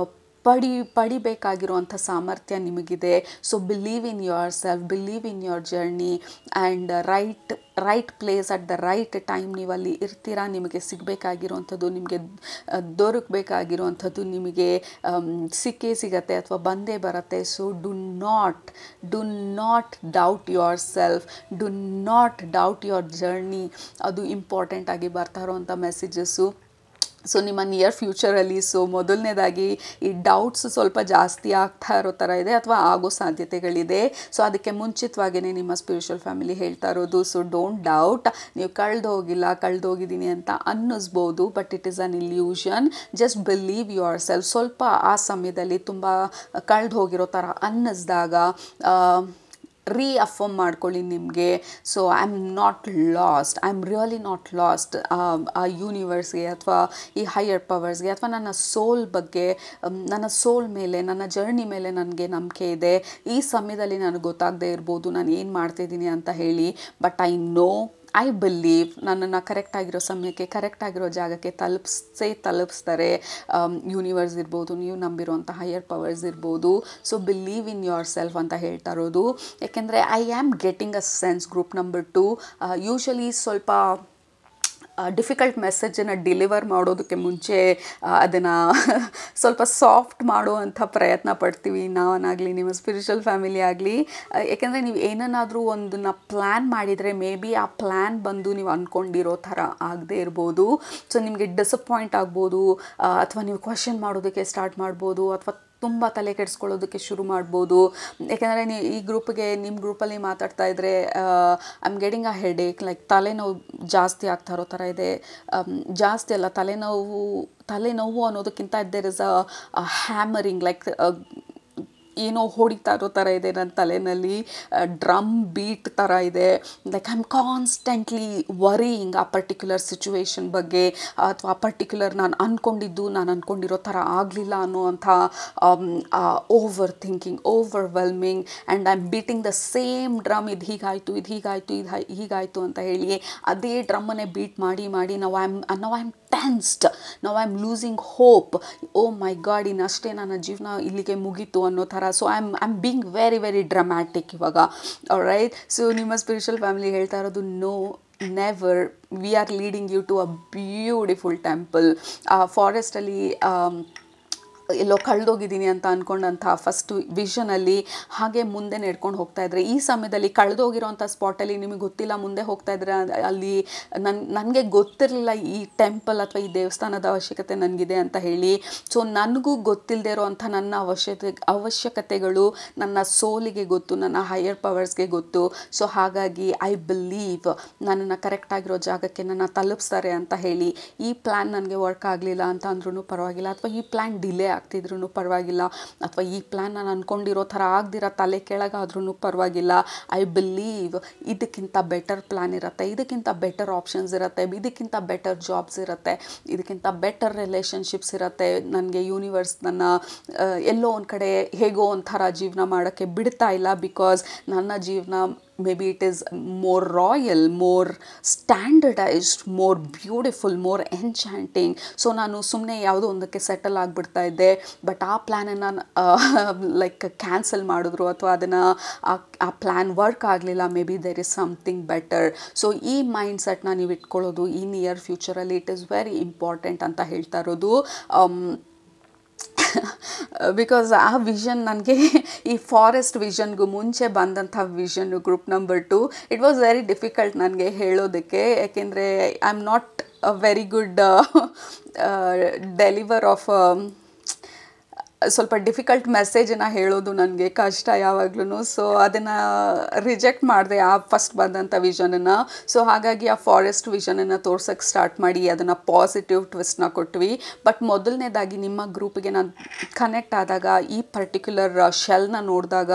ಪಡಿಬೇಕಾಗಿರುವಂಥ ಸಾಮರ್ಥ್ಯ ನಿಮಗಿದೆ. So believe in yourself, believe in your journey and right place at the right time ನೀವು ಅಲ್ಲಿ ಇರ್ತೀರಾ. ನಿಮಗೆ ಸಿಗಬೇಕಾಗಿರುವಂಥದ್ದು, ನಿಮಗೆ ದೊರಕಬೇಕಾಗಿರುವಂಥದ್ದು ನಿಮಗೆ ಸಿಕ್ಕೇ ಸಿಗತ್ತೆ ಅಥವಾ ಬಂದೇ ಬರುತ್ತೆ. So do not doubt your self, do not doubt your journey. ಅದು ಇಂಪಾರ್ಟೆಂಟಾಗಿ ಬರ್ತಾ ಇರೋವಂಥ ಮೆಸೇಜಸ್ಸು. ಸೊ ನಿಮ್ಮ ನಿಯರ್ ಫ್ಯೂಚರಲ್ಲಿ ಸೊ ಮೊದಲನೇದಾಗಿ ಈ ಡೌಟ್ಸ್ ಸ್ವಲ್ಪ ಜಾಸ್ತಿ ಆಗ್ತಾ ಇರೋ ಥರ ಇದೆ ಅಥವಾ ಆಗೋ ಸಾಧ್ಯತೆಗಳಿದೆ. ಸೊ ಅದಕ್ಕೆ ಮುಂಚಿತವಾಗಿಯೇ ನಿಮ್ಮ ಸ್ಪಿರಿಚುವಲ್ ಫ್ಯಾಮಿಲಿ ಹೇಳ್ತಾ ಇರೋದು, ಸೊ ಡೋಂಟ್ ಡೌಟ್. ನೀವು ಕಳೆದೋಗಿದ್ದೀನಿ ಅಂತ ಅನ್ನಿಸ್ಬೋದು, but it is an illusion. Just believe yourself. ಸ್ವಲ್ಪ ಆ ಸಮಯದಲ್ಲಿ ತುಂಬ ಕಳೆದು ಹೋಗಿರೋ ಥರ ಅನ್ನಿಸ್ದಾಗ ರೀಅಫರ್ಮ್ ಮಾಡ್ಕೊಳ್ಳಿ ನಿಮಗೆ. So I am not last, I am really not last. ಆ ಯೂನಿವರ್ಸ್ಗೆ ಅಥವಾ ಈ ಹೈಯರ್ ಪವರ್ಸ್ಗೆ ಅಥವಾ ನನ್ನ ಸೋಲ್ ಬಗ್ಗೆ, ನನ್ನ ಸೋಲ್ ಮೇಲೆ, ನನ್ನ ಜರ್ನಿ ಮೇಲೆ ನನಗೆ ನಂಬಿಕೆ ಇದೆ. ಈ ಸಮಯದಲ್ಲಿ ನನಗೆ ಗೊತ್ತಾಗದೇ ಇರ್ಬೋದು ನಾನು ಏನು ಮಾಡ್ತಿದ್ದೀನಿ ಅಂತ ಹೇಳಿ, but I know, I believe ನನ್ನನ್ನು ಕರೆಕ್ಟ್ ಆಗಿರೋ ಸಮಯಕ್ಕೆ, ಕರೆಕ್ಟ್ ಆಗಿರೋ ಜಾಗಕ್ಕೆ ತಲುಪಿಸ್ತಾರೆ. ಯೂನಿವರ್ಸ್ ಇರ್ಬೋದು, ನೀವು ನಂಬಿರುವಂಥ ಹೈಯರ್ ಪವರ್ಸ್ ಇರ್ಬೋದು. So believe in your self ಅಂತ ಹೇಳ್ತಾ ಇರೋದು. ಯಾಕೆಂದರೆ I am getting a sense. Group number 2 usually ಸ್ವಲ್ಪ ಡಿಫಿಕಲ್ಟ್ ಮೆಸೇಜನ್ನು ಡೆಲಿವರ್ ಮಾಡೋದಕ್ಕೆ ಮುಂಚೆ ಅದನ್ನು ಸ್ವಲ್ಪ ಸಾಫ್ಟ್ ಮಾಡುವಂಥ ಪ್ರಯತ್ನ ಪಡ್ತೀವಿ ನಾವನ್ನಾಗಲಿ, ನಿಮ್ಮ ಸ್ಪಿರಿಚುವಲ್ ಫ್ಯಾಮಿಲಿ ಆಗಲಿ. ಏಕೆಂದರೆ ನೀವು ಏನನ್ನಾದರೂ ಒಂದನ್ನು ಪ್ಲ್ಯಾನ್ ಮಾಡಿದರೆ ಮೇ ಬಿ ಆ ಪ್ಲ್ಯಾನ್ ಬಂದು ನೀವು ಅಂದ್ಕೊಂಡಿರೋ ಥರ ಆಗದೆ ಇರ್ಬೋದು. ಸೊ ನಿಮಗೆ ಡಿಸಪಾಯಿಂಟ್ ಆಗ್ಬೋದು, ಅಥವಾ ನೀವು ಕ್ವಶನ್ ಮಾಡೋದಕ್ಕೆ ಸ್ಟಾರ್ಟ್ ಮಾಡ್ಬೋದು, ಅಥವಾ ತುಂಬ ತಲೆ ಕೆಡಿಸ್ಕೊಳ್ಳೋದಕ್ಕೆ ಶುರು ಮಾಡ್ಬೋದು. ಯಾಕೆಂದರೆ ಈ ಗ್ರೂಪ್ಗೆ, ನಿಮ್ಮ ಗ್ರೂಪಲ್ಲಿ ಮಾತಾಡ್ತಾ ಇದ್ದರೆ I am getting a headache, like ತಲೆನೋವು ಜಾಸ್ತಿ ಆಗ್ತಾ ಇರೋ ಥರ ಇದೆ. ಜಾಸ್ತಿ ಅಲ್ಲ, ತಲೆನೋವು ಅನ್ನೋದಕ್ಕಿಂತ there is a hammering, like ಏನೋ ಹೊಡಿತಾ ಇರೋ ಥರ ಇದೆ ನನ್ನ ತಲೆಯಲ್ಲಿ. ಡ್ರಮ್ ಬೀಟ್ ಥರ ಇದೆ. Like I am constantly worrying ಆ ಪರ್ಟಿಕ್ಯುಲರ್ ಸಿಚುವೇಶನ್ ಬಗ್ಗೆ, ಅಥವಾ ಆ ಪರ್ಟಿಕ್ಯುಲರ್ ನಾನು ಅಂದ್ಕೊಂಡಿರೋ ಥರ ಆಗಲಿಲ್ಲ ಅನ್ನೋವಂಥ overthinking, overwhelming. And I am beating the same drum. ಇದು ಹೀಗಾಯಿತು ಅಂತ ಹೇಳಿ ಅದೇ ಡ್ರಮ್ಮನ್ನೇ ಬೀಟ್ ಮಾಡಿ ನಾವು ಐ ಆಮ್ ಟೆನ್ಸ್ಡ್, ನಾವು I am losing hope. Oh my God, ಇನ್ನಷ್ಟೇ ನನ್ನ ಜೀವನ ಇಲ್ಲಿಗೆ ಮುಗೀತು ಅನ್ನೋ ಥರ. So I am being very very dramatic ಇವಾಗ. ರೈಟ್. ಸೊ ನಿಮ್ಮ ಸ್ಪಿರಿಚುವಲ್ ಫ್ಯಾಮಿಲಿ ಹೇಳ್ತಾ ಇರೋದು, no, never, we are leading you to a beautiful temple. ಫಾರೆಸ್ಟಲ್ಲಿ ಎಲ್ಲೋ ಕಳೆದೋಗಿದ್ದೀನಿ ಅಂತ ಅಂದ್ಕೊಂಡಂಥ ಫಸ್ಟ್ ವಿಷನಲ್ಲಿ ಹಾಗೆ ಮುಂದೆ ನಡ್ಕೊಂಡು ಹೋಗ್ತಾ ಇದ್ರೆ, ಈ ಸಮಯದಲ್ಲಿ ಕಳೆದೋಗಿರೋಂಥ ಸ್ಪಾಟಲ್ಲಿ ನಿಮಗೆ ಗೊತ್ತಿಲ್ಲ ಮುಂದೆ ಹೋಗ್ತಾ ಇದ್ರೆ ಅಲ್ಲಿ ನನಗೆ ಗೊತ್ತಿರಲಿಲ್ಲ ಈ ಟೆಂಪಲ್ ಅಥವಾ ಈ ದೇವಸ್ಥಾನದ ಅವಶ್ಯಕತೆ ನನಗಿದೆ ಅಂತ ಹೇಳಿ. ಸೊ ನನಗೂ ಗೊತ್ತಿಲ್ಲದೆ ಇರೋವಂಥ ನನ್ನ ಅವಶ್ಯಕತೆಗಳು ನನ್ನ ಸೋಲಿಗೆ ಗೊತ್ತು, ನನ್ನ ಹೈಯರ್ ಪವರ್ಸ್ಗೆ ಗೊತ್ತು. ಸೊ ಹಾಗಾಗಿ ಐ ಬಿಲೀವ್ ನನ್ನನ್ನು ಕರೆಕ್ಟಾಗಿರೋ ಜಾಗಕ್ಕೆ ನನ್ನ ತಲುಪಿಸ್ತಾರೆ ಅಂತ ಹೇಳಿ. ಈ ಪ್ಲ್ಯಾನ್ ನನಗೆ ವರ್ಕ್ ಆಗಲಿಲ್ಲ ಅಂತ ಅಂದ್ರೂ ಪರವಾಗಿಲ್ಲ, ಅಥವಾ ಈ ಪ್ಲ್ಯಾನ್ ಡಿಲೇ ಆಗ್ತಿದ್ರೂ ಪರವಾಗಿಲ್ಲ, ಅಥವಾ ಈ ಪ್ಲ್ಯಾನ್ ನಾನು ಅಂದ್ಕೊಂಡಿರೋ ಥರ ಆಗದಿರೋ ತಲೆ ಕೆಳಗಾದ್ರೂ ಪರವಾಗಿಲ್ಲ. ಐ ಬಿಲೀವ್ ಇದಕ್ಕಿಂತ ಬೆಟರ್ ಪ್ಲ್ಯಾನ್ ಇರುತ್ತೆ, ಇದಕ್ಕಿಂತ ಬೆಟರ್ ಆಪ್ಷನ್ಸ್ ಇರುತ್ತೆ, ಇದಕ್ಕಿಂತ ಬೆಟರ್ ಜಾಬ್ಸ್ ಇರುತ್ತೆ, ಇದಕ್ಕಿಂತ ಬೆಟರ್ ರಿಲೇಷನ್ಶಿಪ್ಸ್ ಇರುತ್ತೆ. ನನಗೆ ಯೂನಿವರ್ಸ್ ನನ್ನ ಎಲ್ಲೋ ಒಂದು ಕಡೆ ಹೇಗೋ ಒಂಥರ ಜೀವನ ಮಾಡೋಕ್ಕೆ ಬಿಡ್ತಾ ಇಲ್ಲ. ಬಿಕಾಸ್ ನನ್ನ ಜೀವನ may be it is more royal, more standardised, more beautiful, more enchanting. So ನಾನು ಸುಮ್ಮನೆ ಯಾವುದೋ ಒಂದಕ್ಕೆ ಸೆಟಲ್ ಆಗಿಬಿಡ್ತಾ ಇದ್ದೆ. ಬಟ್ ಆ ಪ್ಲ್ಯಾನನ್ನು ಲೈಕ್ ಕ್ಯಾನ್ಸಲ್ ಮಾಡಿದ್ರು, ಅಥವಾ ಅದನ್ನು ಆ ಪ್ಲ್ಯಾನ್ ವರ್ಕ್ ಆಗಲಿಲ್ಲ. Maybe there is something better. So ಈ ಮೈಂಡ್ ಸೆಟ್ನ ನೀವು ಇಟ್ಕೊಳ್ಳೋದು ಈ ನಿಯರ್ ಫ್ಯೂಚರಲ್ಲಿ ಇಟ್ ಈಸ್ ವೆರಿ ಇಂಪಾರ್ಟೆಂಟ್ ಅಂತ ಹೇಳ್ತಾ ಇರೋದು. ಬಿಕಾಸ್ ಆ ವಿಷನ್ ನನಗೆ ಈ ಫಾರೆಸ್ಟ್ ವಿಷನ್ಗೂ ಮುಂಚೆ ಬಂದಂಥ vision group number 2 it was very difficult ನನಗೆ ಹೇಳೋದಕ್ಕೆ. ಯಾಕೆಂದರೆ I am not a very good deliver of ಸ್ವಲ್ಪ ಡಿಫಿಕಲ್ಟ್ ಮೆಸೇಜನ್ನು ಹೇಳೋದು ನನಗೆ ಕಷ್ಟ ಯಾವಾಗ್ಲೂ. ಸೊ ಅದನ್ನು ರಿಜೆಕ್ಟ್ ಮಾಡಿದೆ ಆ ಫಸ್ಟ್ ಬಂದಂಥ ವಿಷನನ್ನು. ಸೊ ಹಾಗಾಗಿ ಆ ಫಾರೆಸ್ಟ್ ವಿಷನನ್ನು ತೋರ್ಸೋಕ್ಕೆ ಸ್ಟಾರ್ಟ್ ಮಾಡಿ ಅದನ್ನು ಪಾಸಿಟಿವ್ ಟ್ವಿಸ್ಟ್ನ ಕೊಟ್ವಿ. ಬಟ್ ಮೊದಲನೇದಾಗಿ ನಿಮ್ಮ ಗ್ರೂಪಿಗೆ ನಾನು ಕನೆಕ್ಟ್ ಆದಾಗ ಈ ಪರ್ಟಿಕ್ಯುಲರ್ ಶೆಲ್ನ ನೋಡಿದಾಗ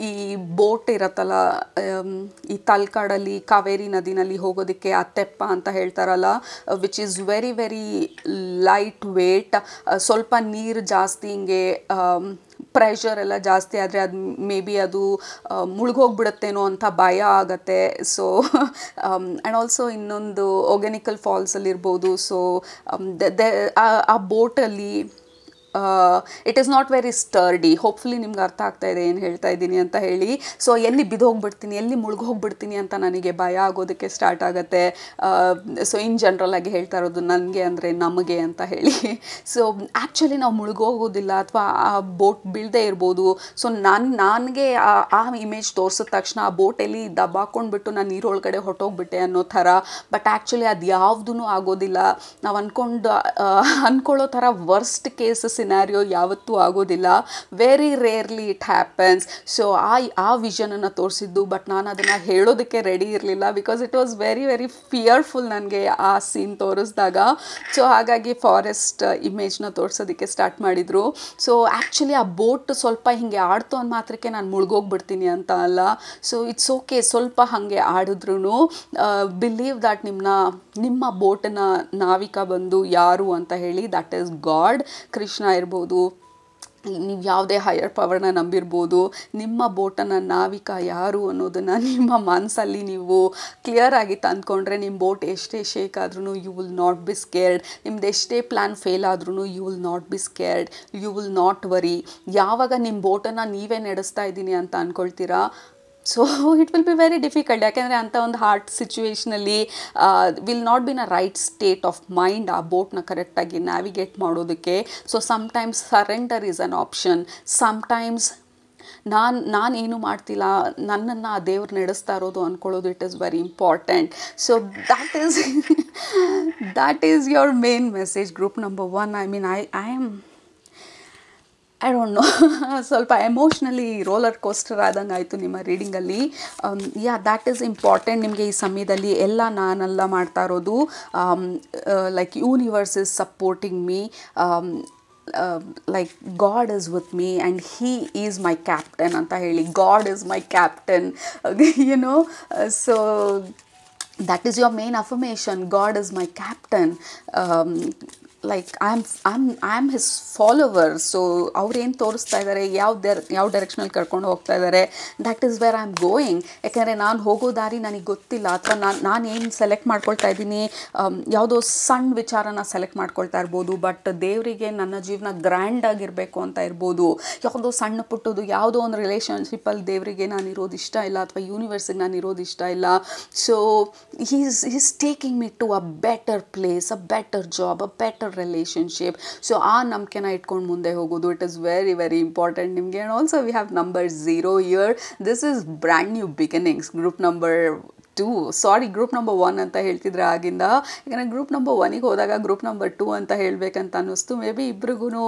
ಈ ಬೋಟ್ ಇರತ್ತಲ್ಲ, ಈ ತಲ್ಕಾಡಲ್ಲಿ ಕಾವೇರಿ ನದಿನಲ್ಲಿ ಹೋಗೋದಕ್ಕೆ ಆ ತೆಪ್ಪ ಅಂತ ಹೇಳ್ತಾರಲ್ಲ, which is very very light weight. ಸ್ವಲ್ಪ ನೀರು ಜಾಸ್ತಿ ಹಿಂಗೆ ಪ್ರೆಷರ್ ಎಲ್ಲ ಜಾಸ್ತಿ ಆದರೆ ಅದು ಮೇ ಬಿ ಅದು ಮುಳುಗೋಗ್ಬಿಡುತ್ತೇನೋ ಅಂತ ಭಯ ಆಗುತ್ತೆ. ಸೊ ಆ್ಯಂಡ್ ಆಲ್ಸೋ ಇನ್ನೊಂದು ಒಗ್ಯಾನಿಕಲ್ ಫಾಲ್ಸಲ್ಲಿರ್ಬೋದು. ಸೊ ಆ ಬೋಟಲ್ಲಿ it is not very sturdy. Hopefully ನಿಮ್ಗೆ ಅರ್ಥ ಆಗ್ತಾ ಇದೆ ಏನು ಹೇಳ್ತಾ ಇದ್ದೀನಿ ಅಂತ ಹೇಳಿ. ಸೊ ಎಲ್ಲಿ ಬಿದ್ದೋಗ್ಬಿಡ್ತೀನಿ, ಎಲ್ಲಿ ಮುಳುಗೋಗ್ಬಿಡ್ತೀನಿ ಅಂತ ನನಗೆ ಭಯ ಆಗೋದಕ್ಕೆ ಸ್ಟಾರ್ಟ್ ಆಗುತ್ತೆ. ಸೊ ಇನ್ ಜನರಲ್ ಆಗಿ ಹೇಳ್ತಾ ಇರೋದು ನನಗೆ ಅಂದರೆ ನಮಗೆ ಅಂತ ಹೇಳಿ. ಸೊ ಆ್ಯಕ್ಚುಲಿ ನಾವು ಮುಳುಗೋಗೋದಿಲ್ಲ, ಅಥವಾ ಆ ಬೋಟ್ ಬೀಳದೇ ಇರ್ಬೋದು. ಸೊ ನನಗೆ ಆ ಇಮೇಜ್ ತೋರಿಸಿದ ತಕ್ಷಣ ಆ ಬೋಟಲ್ಲಿ ದಬ್ಬಾಕೊಂಡ್ಬಿಟ್ಟು ನಾನು ನೀರೊಳಗಡೆ ಹೊಟ್ಟೋಗ್ಬಿಟ್ಟೆ ಅನ್ನೋ ಥರ. ಬಟ್ ಆ್ಯಕ್ಚುಲಿ ಅದು ಯಾವುದೂ ಆಗೋದಿಲ್ಲ. ನಾವು ಅಂದ್ಕೊಳ್ಳೋ ಥರ ವರ್ಸ್ಟ್ ಕೇಸಸ್ ಸಿನಾರಿಯೋ ಯಾವತ್ತೂ ಆಗೋದಿಲ್ಲ. Very rarely it happens. So ಆ ವಿಷನನ್ನು ತೋರಿಸಿದ್ದು. ಬಟ್ ನಾನು ಅದನ್ನು ಹೇಳೋದಕ್ಕೆ ರೆಡಿ ಇರಲಿಲ್ಲ, because it was very very fearful ನನಗೆ ಆ ಸೀನ್ ತೋರಿಸಿದಾಗ. ಸೊ ಹಾಗಾಗಿ ಫಾರೆಸ್ಟ್ ಇಮೇಜ್ನ ತೋರಿಸೋದಕ್ಕೆ ಸ್ಟಾರ್ಟ್ ಮಾಡಿದರು. ಸೊ ಆ್ಯಕ್ಚುಲಿ ಆ ಬೋಟ್ ಸ್ವಲ್ಪ ಹೀಗೆ ಆಡ್ತು ಅಂದ ಮಾತ್ರಕ್ಕೆ ನಾನು ಮುಳುಗೋಗ್ಬಿಡ್ತೀನಿ ಅಂತ ಅಲ್ಲ. ಸೊ ಇಟ್ಸ್ ಓಕೆ, ಸ್ವಲ್ಪ ಹಾಗೆ ಆಡಿದ್ರೂ ಬಿಲೀವ್ ದ್ಯಾಟ್ ನಿಮ್ಮ ಬೋಟನ್ನ ನಾವಿಕ ಬಂದು ಯಾರು ಅಂತ ಹೇಳಿ, ದಟ್ ಈಸ್ ಗಾಡ್. ಕೃಷ್ಣ ಇರ್ಬೋದು, ನೀವು ಯಾವುದೇ ಹೈಯರ್ ಪವರ್ನ ನಂಬಿರ್ಬೋದು. ನಿಮ್ಮ ಬೋಟನ್ನು ನಾವಿಕ ಯಾರು ಅನ್ನೋದನ್ನು ನಿಮ್ಮ ಮನಸ್ಸಲ್ಲಿ ನೀವು ಕ್ಲಿಯರ್ ಆಗಿ ತಂದ್ಕೊಂಡ್ರೆ, ನಿಮ್ಮ ಬೋಟ್ ಎಷ್ಟೇ ಶೇಕ್ ಆದ್ರೂ you will not be scared. ನಿಮ್ದು ಎಷ್ಟೇ ಪ್ಲ್ಯಾನ್ ಫೇಲ್ ಆದ್ರೂ you will not be scared, you will not worry. ಯಾವಾಗ ನಿಮ್ಮ ಬೋಟನ್ನು ನೀವೇ ನಡೆಸ್ತಾ ಇದ್ದೀನಿ ಅಂತ ಅಂದ್ಕೊಳ್ತೀರಾ, so it will be very difficult. ಯಾಕೆಂದರೆ ಅಂಥ ಒಂದು ಹಾರ್ಟ್ ಸಿಚುವೇಷನಲ್ಲಿ will not be in a right state of mind ಆ ಬೋಟ್ನ ಕರೆಕ್ಟಾಗಿ ನ್ಯಾವಿಗೇಟ್ ಮಾಡೋದಕ್ಕೆ. So sometimes surrender is an option. Sometimes ನಾನೇನು ಮಾಡ್ತಿಲ್ಲ, ನನ್ನನ್ನು ಆ ದೇವ್ರು ನಡೆಸ್ತಾ ಇರೋದು ಅಂದ್ಕೊಳ್ಳೋದು, it is very important. So that is your main message group number 1. I mean I don't know, ಸ್ವಲ್ಪ ಎಮೋಷ್ನಲಿ ರೋಲರ್ ಕೋಸ್ಟರ್ ಆದಂಗೆ ಆಯಿತು ನಿಮ್ಮ ರೀಡಿಂಗಲ್ಲಿ. That is important. ನಿಮಗೆ ಈ ಸಮಯದಲ್ಲಿ ಎಲ್ಲ ನಾನೆಲ್ಲ ಮಾಡ್ತಾ ಇರೋದು, like universe is supporting me, like God is with me and he is my captain ಅಂತ ಹೇಳಿ. God is my captain, no. So that is your main affirmation. God is my captain. Like I'm his follower. So ಅವ್ರೇನು ತೋರಿಸ್ತಾ ಇದ್ದಾರೆ, ಯಾವ ಡೈರೆಕ್ಷನಲ್ಲಿ ಕರ್ಕೊಂಡು ಹೋಗ್ತಾ ಇದ್ದಾರೆ, that is where I am going. ಯಾಕೆಂದರೆ ನಾನು ಹೋಗೋ ದಾರಿ ನನಗೆ ಗೊತ್ತಿಲ್ಲ, ಅಥವಾ ನಾನು ಏನು ಸೆಲೆಕ್ಟ್ ಮಾಡ್ಕೊಳ್ತಾ ಇದ್ದೀನಿ, ಯಾವುದೋ ಸಣ್ಣ ವಿಚಾರನ ಸೆಲೆಕ್ಟ್ ಮಾಡ್ಕೊಳ್ತಾ ಇರ್ಬೋದು. ಬಟ್ ದೇವರಿಗೆ ನನ್ನ ಜೀವನ ಗ್ರ್ಯಾಂಡಾಗಿರಬೇಕು ಅಂತ ಇರ್ಬೋದು. ಯಾವುದೋ ಸಣ್ಣ ಪುಟ್ಟದು ಯಾವುದೋ ಒಂದು ರಿಲೇಷನ್ಶಿಪ್ಪಲ್ಲಿ ದೇವರಿಗೆ ನಾನು ಇರೋದು ಇಷ್ಟ ಇಲ್ಲ, ಅಥವಾ ಯೂನಿವರ್ಸಿಗೆ ನಾನು ಇರೋದು ಇಷ್ಟ ಇಲ್ಲ. So he's taking me to a better place, a better job, a better relationship. So ಆ ನಂಬಿಕೆನ ಇಟ್ಕೊಂಡು ಮುಂದೆ ಹೋಗೋದು, it is very very important ನಿಮಗೆ. And also we have number 0 year. This is brand new beginnings. Group number 2, sorry group number 1 ಅಂತ ಹೇಳ್ತಿದ್ರೆ ಆಗಿಂದ, ಯಾಕಂದರೆ ಗ್ರೂಪ್ ನಂಬರ್ 1ಗೆ ಹೋದಾಗ ಗ್ರೂಪ್ ನಂಬರ್ 2 ಅಂತ ಹೇಳಬೇಕಂತ ಅನ್ನಿಸ್ತು. ಮೇ ಬಿ ಇಬ್ರಿಗೂ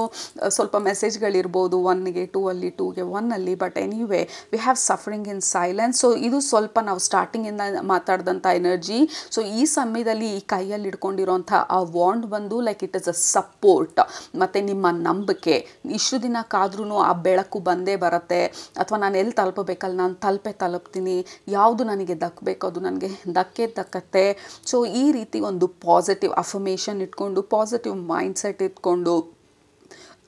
ಸ್ವಲ್ಪ ಮೆಸೇಜ್ಗಳಿರ್ಬೋದು, 1ಗೆ 2 ಅಲ್ಲಿ, 2ಗೆ 1 ಅಲ್ಲಿ. But anyway we have suffering in silence. So ಇದು ಸ್ವಲ್ಪ ನಾವು ಸ್ಟಾರ್ಟಿಂಗಿಂದ ಮಾತಾಡಿದಂಥ ಎನರ್ಜಿ. ಸೊ ಈ ಸಮಯದಲ್ಲಿ ಈ ಕೈಯಲ್ಲಿ ಇಟ್ಕೊಂಡಿರೋಂಥ ಆ ವಾಂಡ್ ಬಂದು like it is a support ಮತ್ತು ನಿಮ್ಮ ನಂಬಿಕೆ. ಇಷ್ಟು ದಿನ ಕಾದ್ರೂ ಆ ಬೆಳಕು ಬಂದೇ ಬರುತ್ತೆ, ಅಥವಾ ನಾನು ಎಲ್ಲಿ ತಲುಪಬೇಕಲ್ಲ ನಾನು ತಲುಪ್ತೀನಿ, ಯಾವುದು ನನಗೆ ದಕ್ಕಬೇಕು ಅದು ನನಗೆ ದಕ್ಕತ್ತೆ. ಸೊ ಈ ರೀತಿ ಒಂದು ಪಾಸಿಟಿವ್ ಅಫರ್ಮೇಷನ್ ಇಟ್ಕೊಂಡು, ಪಾಸಿಟಿವ್ ಮೈಂಡ್ಸೆಟ್ ಇಟ್ಕೊಂಡು,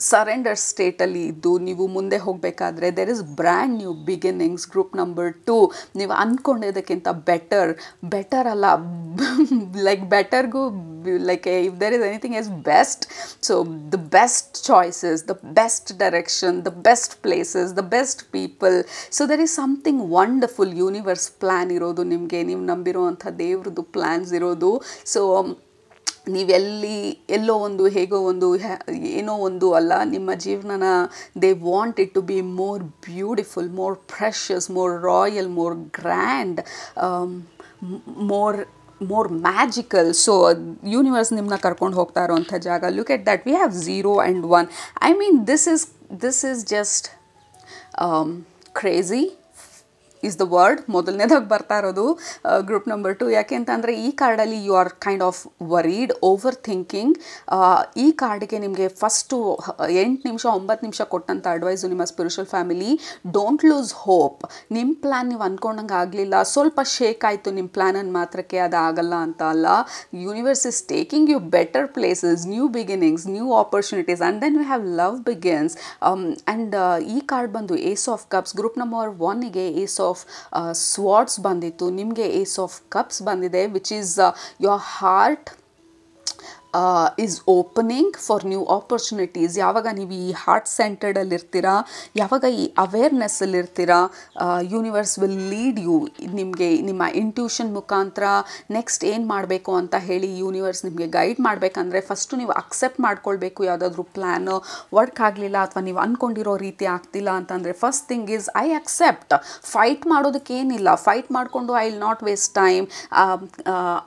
ಸರೆಂಡರ್ ಸ್ಟೇಟಲ್ಲಿ ಇದ್ದು ನೀವು ಮುಂದೆ ಹೋಗಬೇಕಾದ್ರೆ there is brand new beginnings. Group number 2 ನೀವು ಅಂದ್ಕೊಂಡಿದ್ದಕ್ಕಿಂತ ಬೆಟರ್ ಅಲ್ಲ, ಲೈಕ್ ಬೆಟರ್ಗೂ like if there is anything is best. So the best choices, the best direction, the best places, the best people. So there is something wonderful universe plan ಇರೋದು ನಿಮಗೆ, ನೀವು ನಂಬಿರೋ ಅಂಥ ದೇವ್ರದ್ದು ಪ್ಲ್ಯಾನ್ಸ್ ಇರೋದು. ಸೊ ಎಲ್ಲೋ ಒಂದು ಹೇಗೋ ಒಂದು ಏನೋ ಒಂದು ಅಲ್ಲ, ನಿಮ್ಮ ಜೀವನನ they want it to be more beautiful, more precious, more royal, more grand, more magical. So universe ನಿಮ್ಮನ್ನ ಕರ್ಕೊಂಡು ಹೋಗ್ತಾ ಇರೋವಂಥ ಜಾಗ. Look at that, we have 0 and 1. I mean this is just crazy is the word. ಮೊದಲನೇದಾಗಿ ಬರ್ತಾ ಇರೋದು ಗ್ರೂಪ್ ನಂಬರ್ 2. ಯಾಕೆ ಅಂತಂದರೆ ಈ ಕಾರ್ಡಲ್ಲಿ you are kind of worried, overthinking. ಈ ಕಾರ್ಡಿಗೆ ನಿಮಗೆ ಫಸ್ಟು 8 ನಿಮಿಷ 9 ನಿಮಿಷ ಕೊಟ್ಟಂಥ ಅಡ್ವೈಸು ನಿಮ್ಮ spiritual family, don't lose hope. ನಿಮ್ಮ ಪ್ಲ್ಯಾನ್ ನೀವು ಅಂದ್ಕೊಂಡಂಗೆ ಆಗಲಿಲ್ಲ, ಸ್ವಲ್ಪ ಶೇಕ್ ಆಯಿತು ನಿಮ್ಮ ಪ್ಲ್ಯಾನನ್ನು ಮಾತ್ರಕ್ಕೆ, ಅದು ಆಗಲ್ಲ ಅಂತ ಅಲ್ಲ. Universe is taking you better places, new beginnings, new opportunities, and then we have love begins. And ಈ ಕಾರ್ಡ್ ಬಂದು ace of cups. Group number 1ಗೆ ಏಸ್ ಆಫ್ ಸ್ವಾರ್ಡ್ಸ್ ಬಂದಿತ್ತು, ನಿಮಗೆ ಏಸ್ ಆಫ್ ಕಪ್ಸ್ ಬಂದಿದೆ, which is your heart is opening for new opportunities. ಯಾವಾಗ ನೀವು ಈ ಹಾರ್ಟ್ ಸೆಂಟರ್ಡಲ್ಲಿರ್ತೀರಾ, ಯಾವಾಗ ಈ ಅವೇರ್ನೆಸ್ಸಲ್ಲಿರ್ತೀರಾ, ಯೂನಿವರ್ಸ್ ವಿಲ್ ಲೀಡ್ ಯು. ನಿಮಗೆ ನಿಮ್ಮ ಇಂಟ್ಯೂಷನ್ ಮುಖಾಂತರ ನೆಕ್ಸ್ಟ್ ಏನು ಮಾಡಬೇಕು ಅಂತ ಹೇಳಿ ಯೂನಿವರ್ಸ್ ನಿಮಗೆ ಗೈಡ್ ಮಾಡಬೇಕಂದ್ರೆ ಫಸ್ಟು ನೀವು ಅಕ್ಸೆಪ್ಟ್ ಮಾಡ್ಕೊಳ್ಬೇಕು. ಯಾವುದಾದ್ರೂ ಪ್ಲ್ಯಾನು ವರ್ಕ್ ಆಗಲಿಲ್ಲ ಅಥವಾ ನೀವು ಅಂದ್ಕೊಂಡಿರೋ ರೀತಿ ಆಗ್ತಿಲ್ಲ ಅಂತಂದರೆ first thing is I accept. Fight ಮಾಡೋದಕ್ಕೇನಿಲ್ಲ, ಫೈಟ್ ಮಾಡಿಕೊಂಡು I will not waste time,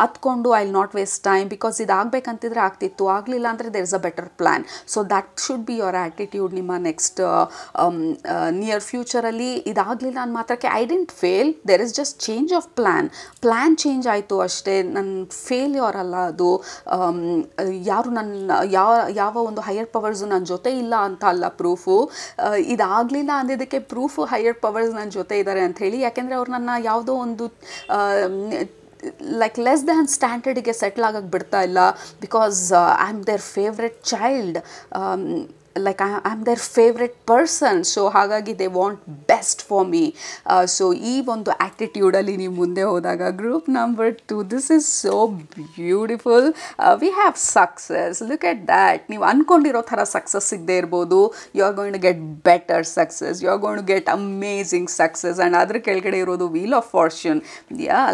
ಹತ್ಕೊಂಡು I will not waste time, because ಇದಾಗಬೇಕಂತಿದ್ರೆ ಆಗ್ತಿತ್ತು, ಆಗಲಿಲ್ಲ ಅಂದರೆ there is a better plan. So that should be your attitude. ನಿಮ್ಮ ನೆಕ್ಸ್ಟ್ ನಿಯರ್ ಫ್ಯೂಚರಲ್ಲಿ ಇದಾಗಲಿಲ್ಲ ಅನ್ನೋ ಮಾತ್ರಕ್ಕೆ I didn't fail, there is just change of plan change ಆಯಿತು ಅಷ್ಟೇ. ನನ್ನ ಫೇಲ್ಯೂರ್ ಅಲ್ಲ ಅದು. ಯಾರು ಯಾವ ಒಂದು ಹೈಯರ್ ಪವರ್ಸು ನನ್ನ ಜೊತೆ ಇಲ್ಲ ಅಂತ ಅಲ್ಲ ಪ್ರೂಫು. ಇದಾಗಲಿಲ್ಲ ಅಂದಿದ್ದಕ್ಕೆ ಪ್ರೂಫು ಹೈಯರ್ ಪವರ್ಸ್ ನನ್ನ ಜೊತೆ ಇದ್ದಾರೆ ಅಂಥೇಳಿ. ಯಾಕೆಂದರೆ ಅವ್ರು ನನ್ನ ಯಾವುದೋ ಒಂದು ಲೈಕ್ ಲೆಸ್ ದ್ಯಾನ್ ಸ್ಟ್ಯಾಂಡರ್ಡಿಗೆ ಸೆಟ್ಲ್ ಆಗಕ್ಕೆ ಬಿಡ್ತಾ ಇಲ್ಲ, because I am their favourite child, like I'm their favorite person. So ಹಾಗಾಗಿ they want best for me. So ಈ ಒಂದು ಆ್ಯಟಿಟ್ಯೂಡಲ್ಲಿ ನೀವು ಮುಂದೆ ಹೋದಾಗ group number 2, this is so beautiful. We have success. Look at that. ನೀವು ಅಂದ್ಕೊಂಡಿರೋ ಥರ ಸಕ್ಸಸ್ ಸಿಗದೆ ಇರ್ಬೋದು, you are going to get better success, you are going to get amazing success. And ಅದ್ರ ಕೆಳಗಡೆ ಇರೋದು wheel of fortune.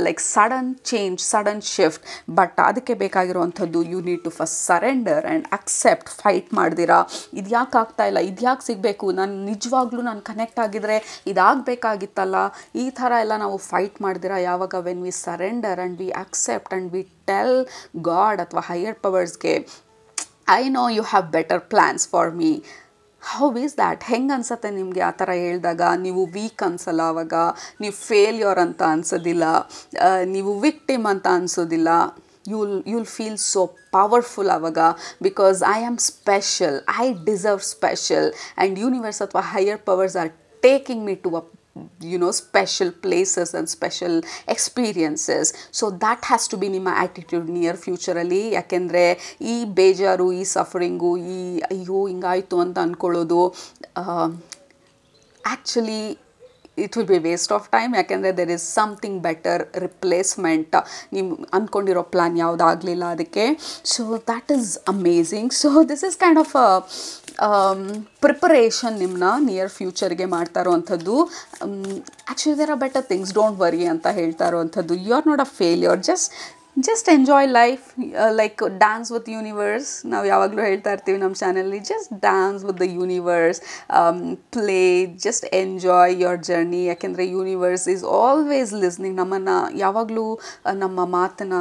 Like sudden change, sudden shift. But ಅದಕ್ಕೆ ಬೇಕಾಗಿರುವಂಥದ್ದು you need to first surrender and accept. Fight ಮಾಡ್ದಿರಾ, ಇದು ಯಾಕೆ ಆಗ್ತಾ ಇಲ್ಲ, ಇದು ಯಾಕೆ ಸಿಗಬೇಕು, ನಾನು ನಿಜವಾಗ್ಲೂ ನಾನು ಕನೆಕ್ಟ್ ಆಗಿದ್ರೆ ಇದಾಗಬೇಕಾಗಿತ್ತಲ್ಲ, ಈ ಥರ ಎಲ್ಲ ನಾವು ಫೈಟ್ ಮಾಡ್ದಿರಾ ಯಾವಾಗ when we surrender and we accept and we tell God ಅಥವಾ ಹೈಯರ್ ಪವರ್ಸ್ಗೆ I know you have better plans for me. How is that? ಹೆಂಗೆ ಅನ್ಸುತ್ತೆ ನಿಮಗೆ ಆ ಥರ ಹೇಳಿದಾಗ? ನೀವು ವೀಕ್ ಅನ್ಸಲ್ಲ, ಆವಾಗ ನೀವು ಫೇಲ್ಯೂರ್ ಅಂತ ಅನ್ಸೋದಿಲ್ಲ, ನೀವು ವಿಕ್ಟಿಮ್ ಅಂತ ಅನ್ಸೋದಿಲ್ಲ. you'll feel so powerful ಆವಾಗ, because I am special, I deserve special, and universe ಅಥವಾ higher powers are taking me to a special places and special experiences. So that has to be ನಿಮ್ಮ attitude near future ಅಲ್ಲಿ. ಯಾಕೆಂದರೆ ಈ ಬೇಜಾರು, ಈ ಸಫರಿಂಗು, ಅಯ್ಯೋ ಹಿಂಗಾಯಿತು ಅಂತ ಅಂದ್ಕೊಳ್ಳೋದು actually it will be waste of time. ಯಾಕೆಂದರೆ there is something better replacement. ನೀವು ಅಂದ್ಕೊಂಡಿರೋ ಪ್ಲ್ಯಾನ್ ಯಾವುದಾಗಲಿಲ್ಲ ಅದಕ್ಕೆ. So that is amazing. So this is kind of preparation ನಿಮ್ಮನ್ನ ನಿಯರ್ ಫ್ಯೂಚರ್ಗೆ ಮಾಡ್ತಾ ಇರೋವಂಥದ್ದು. Actually there are better things, don't worry ಅಂತ ಹೇಳ್ತಾ ಇರೋವಂಥದ್ದು. You are not a failure, just just enjoy life, like dance with universe. ನಾವು ಯಾವಾಗಲೂ ಹೇಳ್ತಾ ಇರ್ತೀವಿ ನಮ್ಮ ಚಾನಲ್ಲಿ, just dance with the universe, play, just enjoy your journey. ಯಾಕೆಂದರೆ ಯೂನಿವರ್ಸ್ ಈಸ್ ಆಲ್ವೇಸ್ ಲಿಸ್ನಿಂಗ್. ನಮ್ಮನ್ನು ಯಾವಾಗಲೂ ನಮ್ಮ ಮಾತನ್ನು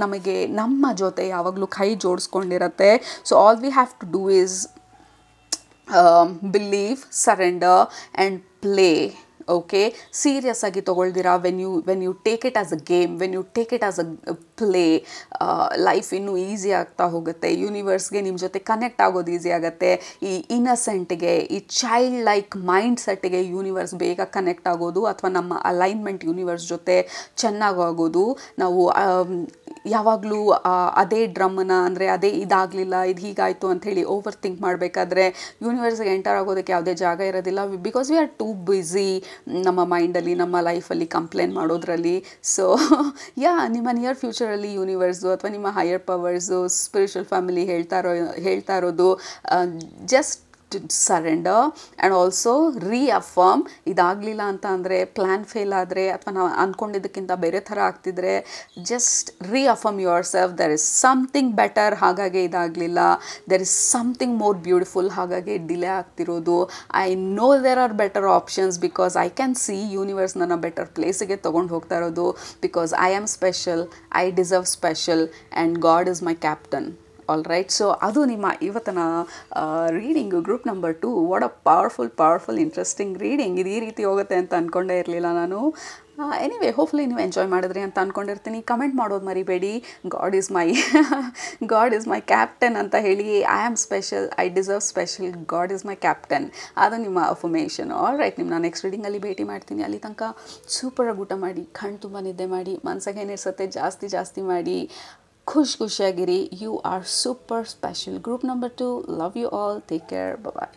ನಮಗೆ ನಮ್ಮ ಜೊತೆ ಯಾವಾಗಲೂ ಕೈ ಜೋಡಿಸ್ಕೊಂಡಿರತ್ತೆ. So all we have to do is believe, surrender and play. Okay, serious ಆಗಿ ತೊಗೊಳ್ದಿರಾ, when you take it as a game, when you take it as a play, life ಇನ್ನೂ ಈಸಿ ಆಗ್ತಾ ಹೋಗುತ್ತೆ. ಯೂನಿವರ್ಸ್ಗೆ ನಿಮ್ಮ ಜೊತೆ ಕನೆಕ್ಟ್ ಆಗೋದು ಈಸಿ ಆಗುತ್ತೆ. ಈ ಇನ್ನಸೆಂಟ್ಗೆ, ಈ ಚೈಲ್ಡ್ ಲೈಕ್ ಮೈಂಡ್ ಸೆಟ್ಗೆ ಯೂನಿವರ್ಸ್ ಬೇಗ ಕನೆಕ್ಟ್ ಆಗೋದು, ಅಥವಾ ನಮ್ಮ ಅಲೈನ್ಮೆಂಟ್ ಯೂನಿವರ್ಸ್ ಜೊತೆ ಚೆನ್ನಾಗೋಗೋದು. ನಾವು ಯಾವಾಗಲೂ ಅದೇ ಡ್ರಮ್ಮನ್ನು, ಅಂದರೆ ಅದೇ ಇದಾಗಲಿಲ್ಲ, ಇದು ಹೀಗಾಯಿತು ಅಂಥೇಳಿ ಓವರ್ ಥಿಂಕ್ ಮಾಡಬೇಕಾದ್ರೆ ಯೂನಿವರ್ಸ್ಗೆ ಎಂಟರ್ ಆಗೋದಕ್ಕೆ ಯಾವುದೇ ಜಾಗ ಇರೋದಿಲ್ಲ. Because we are two busy ನಮ್ಮ ಮೈಂಡಲ್ಲಿ, ನಮ್ಮ ಲೈಫಲ್ಲಿ ಕಂಪ್ಲೇಂಟ್ ಮಾಡೋದ್ರಲ್ಲಿ. ಸೊ ನಿಮ್ಮ ನಿಯರ್ ಫ್ಯೂಚರಲ್ಲಿ ಯೂನಿವರ್ಸು ಅಥವಾ ನಿಮ್ಮ ಹೈಯರ್ ಪವರ್ಸು, ಸ್ಪಿರಿಚುವಲ್ ಫ್ಯಾಮಿಲಿ ಹೇಳ್ತಾ ಇರೋದು, ಜಸ್ಟ್ ಸರೆಂಡರ್ ಆ್ಯಂಡ್ ಆಲ್ಸೋ ರೀಅಫರ್ಮ್. ಇದಾಗಲಿಲ್ಲ ಅಂತ ಅಂದರೆ, ಪ್ಲ್ಯಾನ್ ಫೇಲ್ ಆದರೆ, ಅಥವಾ ನಾವು ಅಂದ್ಕೊಂಡಿದ್ದಕ್ಕಿಂತ ಬೇರೆ ಥರ ಆಗ್ತಿದ್ರೆ, just reaffirm yourself. There is something better, ಹಾಗಾಗಿ ಇದಾಗಲಿಲ್ಲ. There is something more beautiful, ಹಾಗಾಗಿ ಡಿಲೇ ಆಗ್ತಿರೋದು. I know there are better options, because I can see universe ನನ್ನ ಬೆಟರ್ ಪ್ಲೇಸಿಗೆ ತೊಗೊಂಡು ಹೋಗ್ತಾ ಇರೋದು. Because I am special, I deserve special, and God is my captain. All right. So ಅದು ನಿಮ್ಮ ಇವತ್ತಿನ reading, group number 2. What a powerful interesting reading. ಇದು ಈ ರೀತಿ ಹೋಗುತ್ತೆ ಅಂತ ಅಂದ್ಕೊಂಡೇ ಇರಲಿಲ್ಲ ನಾನು. ಎನಿವೇ, ಹೋಪ್ಫುಲಿ ನೀವು ಎಂಜಾಯ್ ಮಾಡಿದ್ರಿ ಅಂತ ಅಂದ್ಕೊಂಡಿರ್ತೀನಿ. ಕಮೆಂಟ್ ಮಾಡೋದು ಮರಿಬೇಡಿ. ಗಾಡ್ ಈಸ್ ಮೈ ಕ್ಯಾಪ್ಟನ್ ಅಂತ ಹೇಳಿ. I am special, I deserve special, god is my captain. ಅದು ನಿಮ್ಮ ಅಫರ್ಮೇಷನ್. ಆಲ್ ರೈಟ್, ನಿಮ್ಮನ್ನ ನೆಕ್ಸ್ಟ್ ರೀಡಿಂಗಲ್ಲಿ ಭೇಟಿ ಮಾಡ್ತೀನಿ. ಅಲ್ಲಿ ತನಕ ಸೂಪರಾಗಿ ಊಟ ಮಾಡಿ, ಕಣ್ಣು ತುಂಬ ನಿದ್ದೆ ಮಾಡಿ, ಮನ್ಸಾಗ ಏನಿರ್ಸತ್ತೆ ಜಾಸ್ತಿ ಮಾಡಿ, ಖುಷಿಯಾಗಿರಿ. You are super special. Group number 2, love you all, take care, bye.